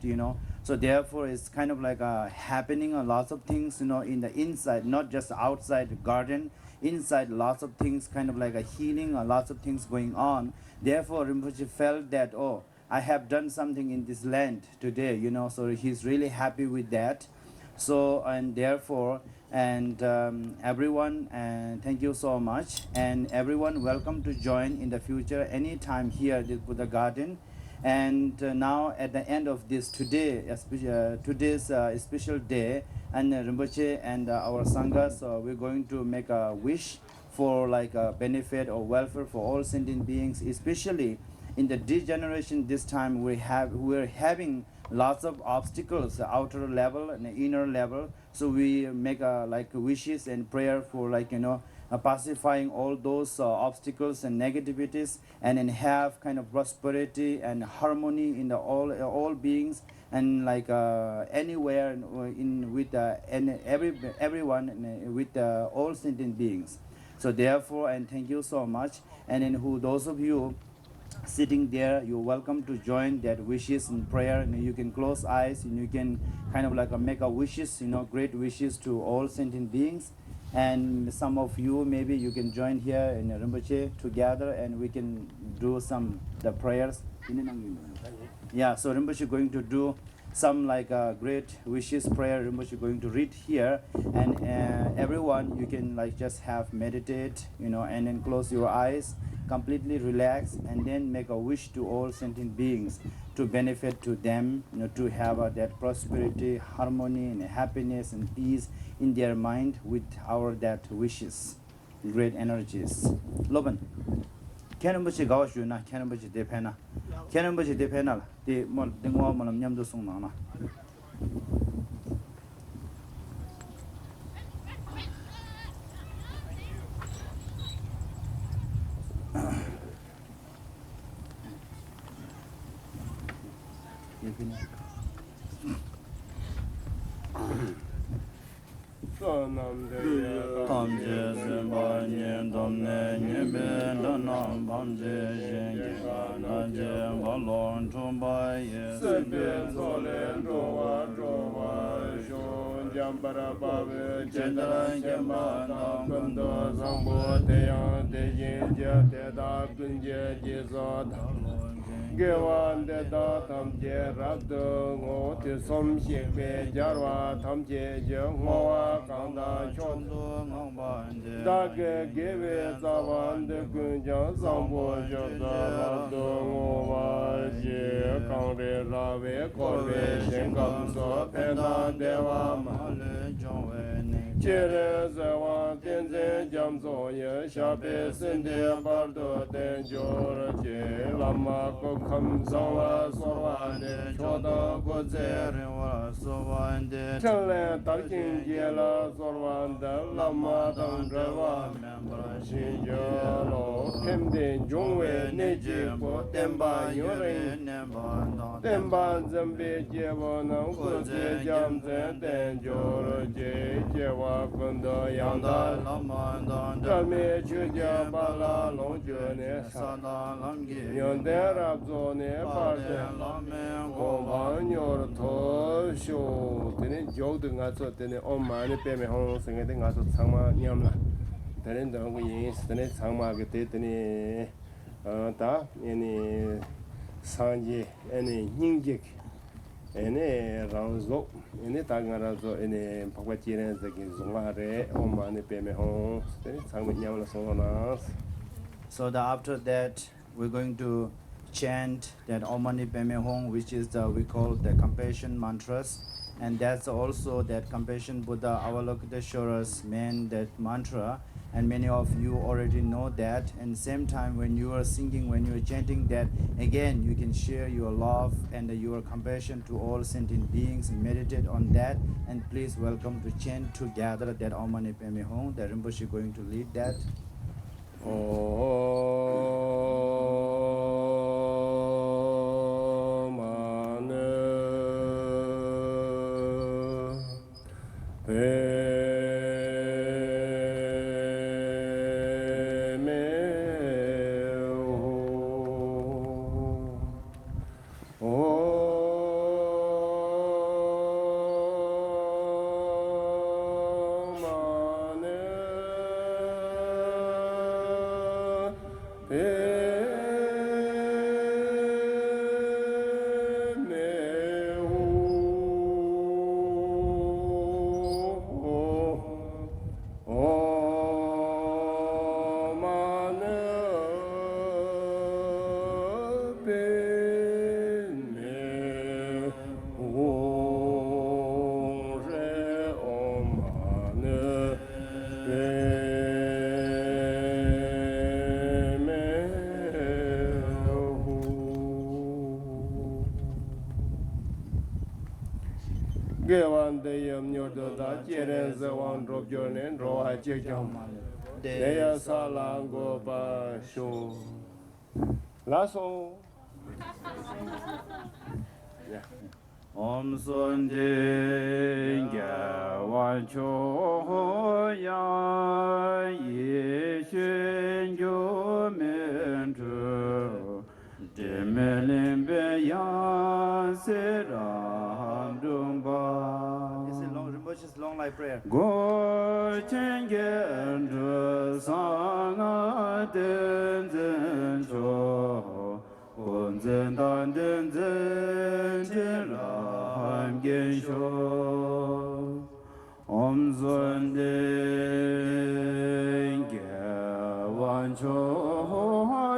So therefore, it's kind of like happening a lot of things, in the inside, not just outside the garden. Inside, lots of things, kind of like a healing, lots of things going on. Therefore, Rinpoche felt that, oh, I have done something in this land today, So he's really happy with that. So, and therefore, and everyone, and thank you so much, and everyone welcome to join in the future anytime here at the Buddha Garden. And now at the end of this today's special day, and Rinpoche and our sanghas, we're going to make a wish for like a benefit or welfare for all sentient beings, especially in the degeneration. This time we're having lots of obstacles, the outer level and the inner level. So we make like wishes and prayer for pacifying all those obstacles and negativities, and then have kind of prosperity and harmony in the all beings, and like anywhere in with everyone with all sentient beings. So therefore, and thank you so much. And then those of you sitting there, you're welcome to join that wishes and prayer, and you can close eyes and you can kind of like make a wishes, great wishes to all sentient beings. And some of you, maybe you can join here in Rinpoche together, and we can do the prayers. Yeah, so Rinpoche going to do some like great wishes prayer. Rinpoche going to read here, and everyone, you can like just have meditate, and then close your eyes, completely relax, and then make a wish to all sentient beings to benefit to them, to have that prosperity, harmony, and happiness and peace in their mind with our that wishes, great energies. Loban, can you go to na? Can you depend? Can you depend? The more nyam do sung na. Gewan de da tam je rab de ngo te som she me jarwa tam je je ngo wa kang da chon da ge we za wan de gun ja sang bo je da rab de ngo wa je kang re ra we ko we shen kam so pe da de wa ma le jong we ne che re za wa ten ze jam zo ye sha pe sen de bar do den jo ra che la ma ko kham sang wa so wa de cho da go ze re wa so wa de chen le ta kin je la so wa de la ma dang zhe wa men ba xin je lo kem de jong we ne ji po ten ba yo re ne ba da ten ba zhen be je wo nang ko ze jam ze den jo ro je wa kun do yang da la ma da zhe me chu je ba la long je ne sa da lam ge yon de ra zo ne pa de la me go ba nyo to shu de ne jo de nga zo de ne om ma ne pe me hong sing de nga zo chang ma nyam la de ne dong ge yin de ne chang ma ge de ne da ne sang ji ne ning ji ene ranzo ene tangarazo ene pakwachiren zaki zongare omane peme hon sangme nyamla songonas. So after that, we're going to chant that Om Mani Padme Hum, which is we call the compassion mantras, and that's also that compassion Buddha Avalokiteshvara's main that mantra, and many of you already know that. And same time, when you are singing, when you are chanting that, again you can share your love and your compassion to all sentient beings and meditate on that. And please welcome to chant together that Om Mani Padme Hum. The Rinpoche is going to lead that. Gewan de yam nyor do da jeren ze wan rob jornen ro ha che jam de ya sa la go ba shu la so yeah. Om Sunde Gyawan Cho Ya Yi Xun Yu Min Zhu Dimelin Be Ya Se Ram Dung Ba. This is long, Rinpoche's long life prayer. Go Chen Gen Zhu Sang A Den Zen Cho Om Zen Dan Den Zen Chen Ram Gen Sho Om Zun Den Ge Wan Cho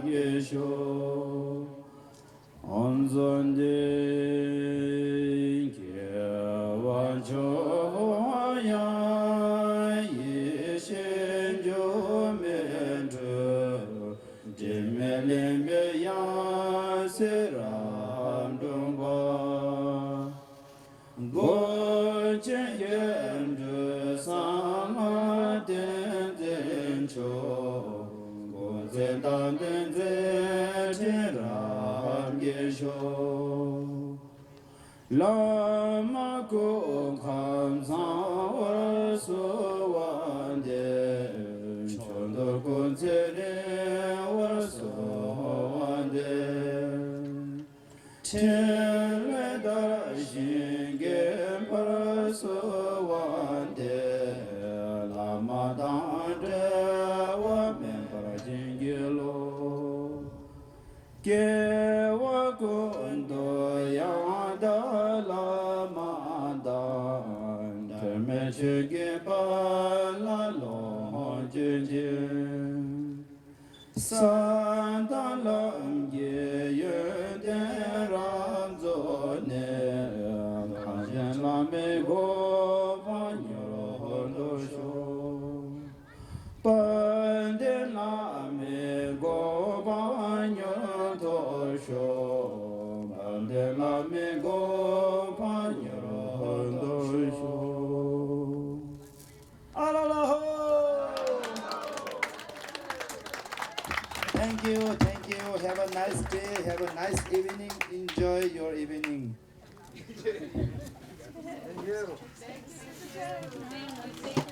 Gesho Onzonde Kewancho Ya Yeshen Jomendro Jemelembe Ya Seram Dumba Gochen Yendro Sama Den Den Cho Gozen Dan Den Den Ram Gesho Lama Go Kham Sang War So Wan De Chondo Gon Zere War So Wan De Tenle Dar Shin Gen Par So Wan De Lama Dan De Wa Men Par Jin Gelo Gewa Gondo Ya Da Lama Dan Terme Chege Ba La Lo Jin Jin Santa Lam Ye Yön De Ram Zo Ne Kajen La Me Go Van Yo Do Sho Pande La Me Go Van Yo Do Sho Pande La Me Go Van Yo Do Sho Alalaho. Thank you. Have a nice day. Have a nice evening. Enjoy your evening. Thank you.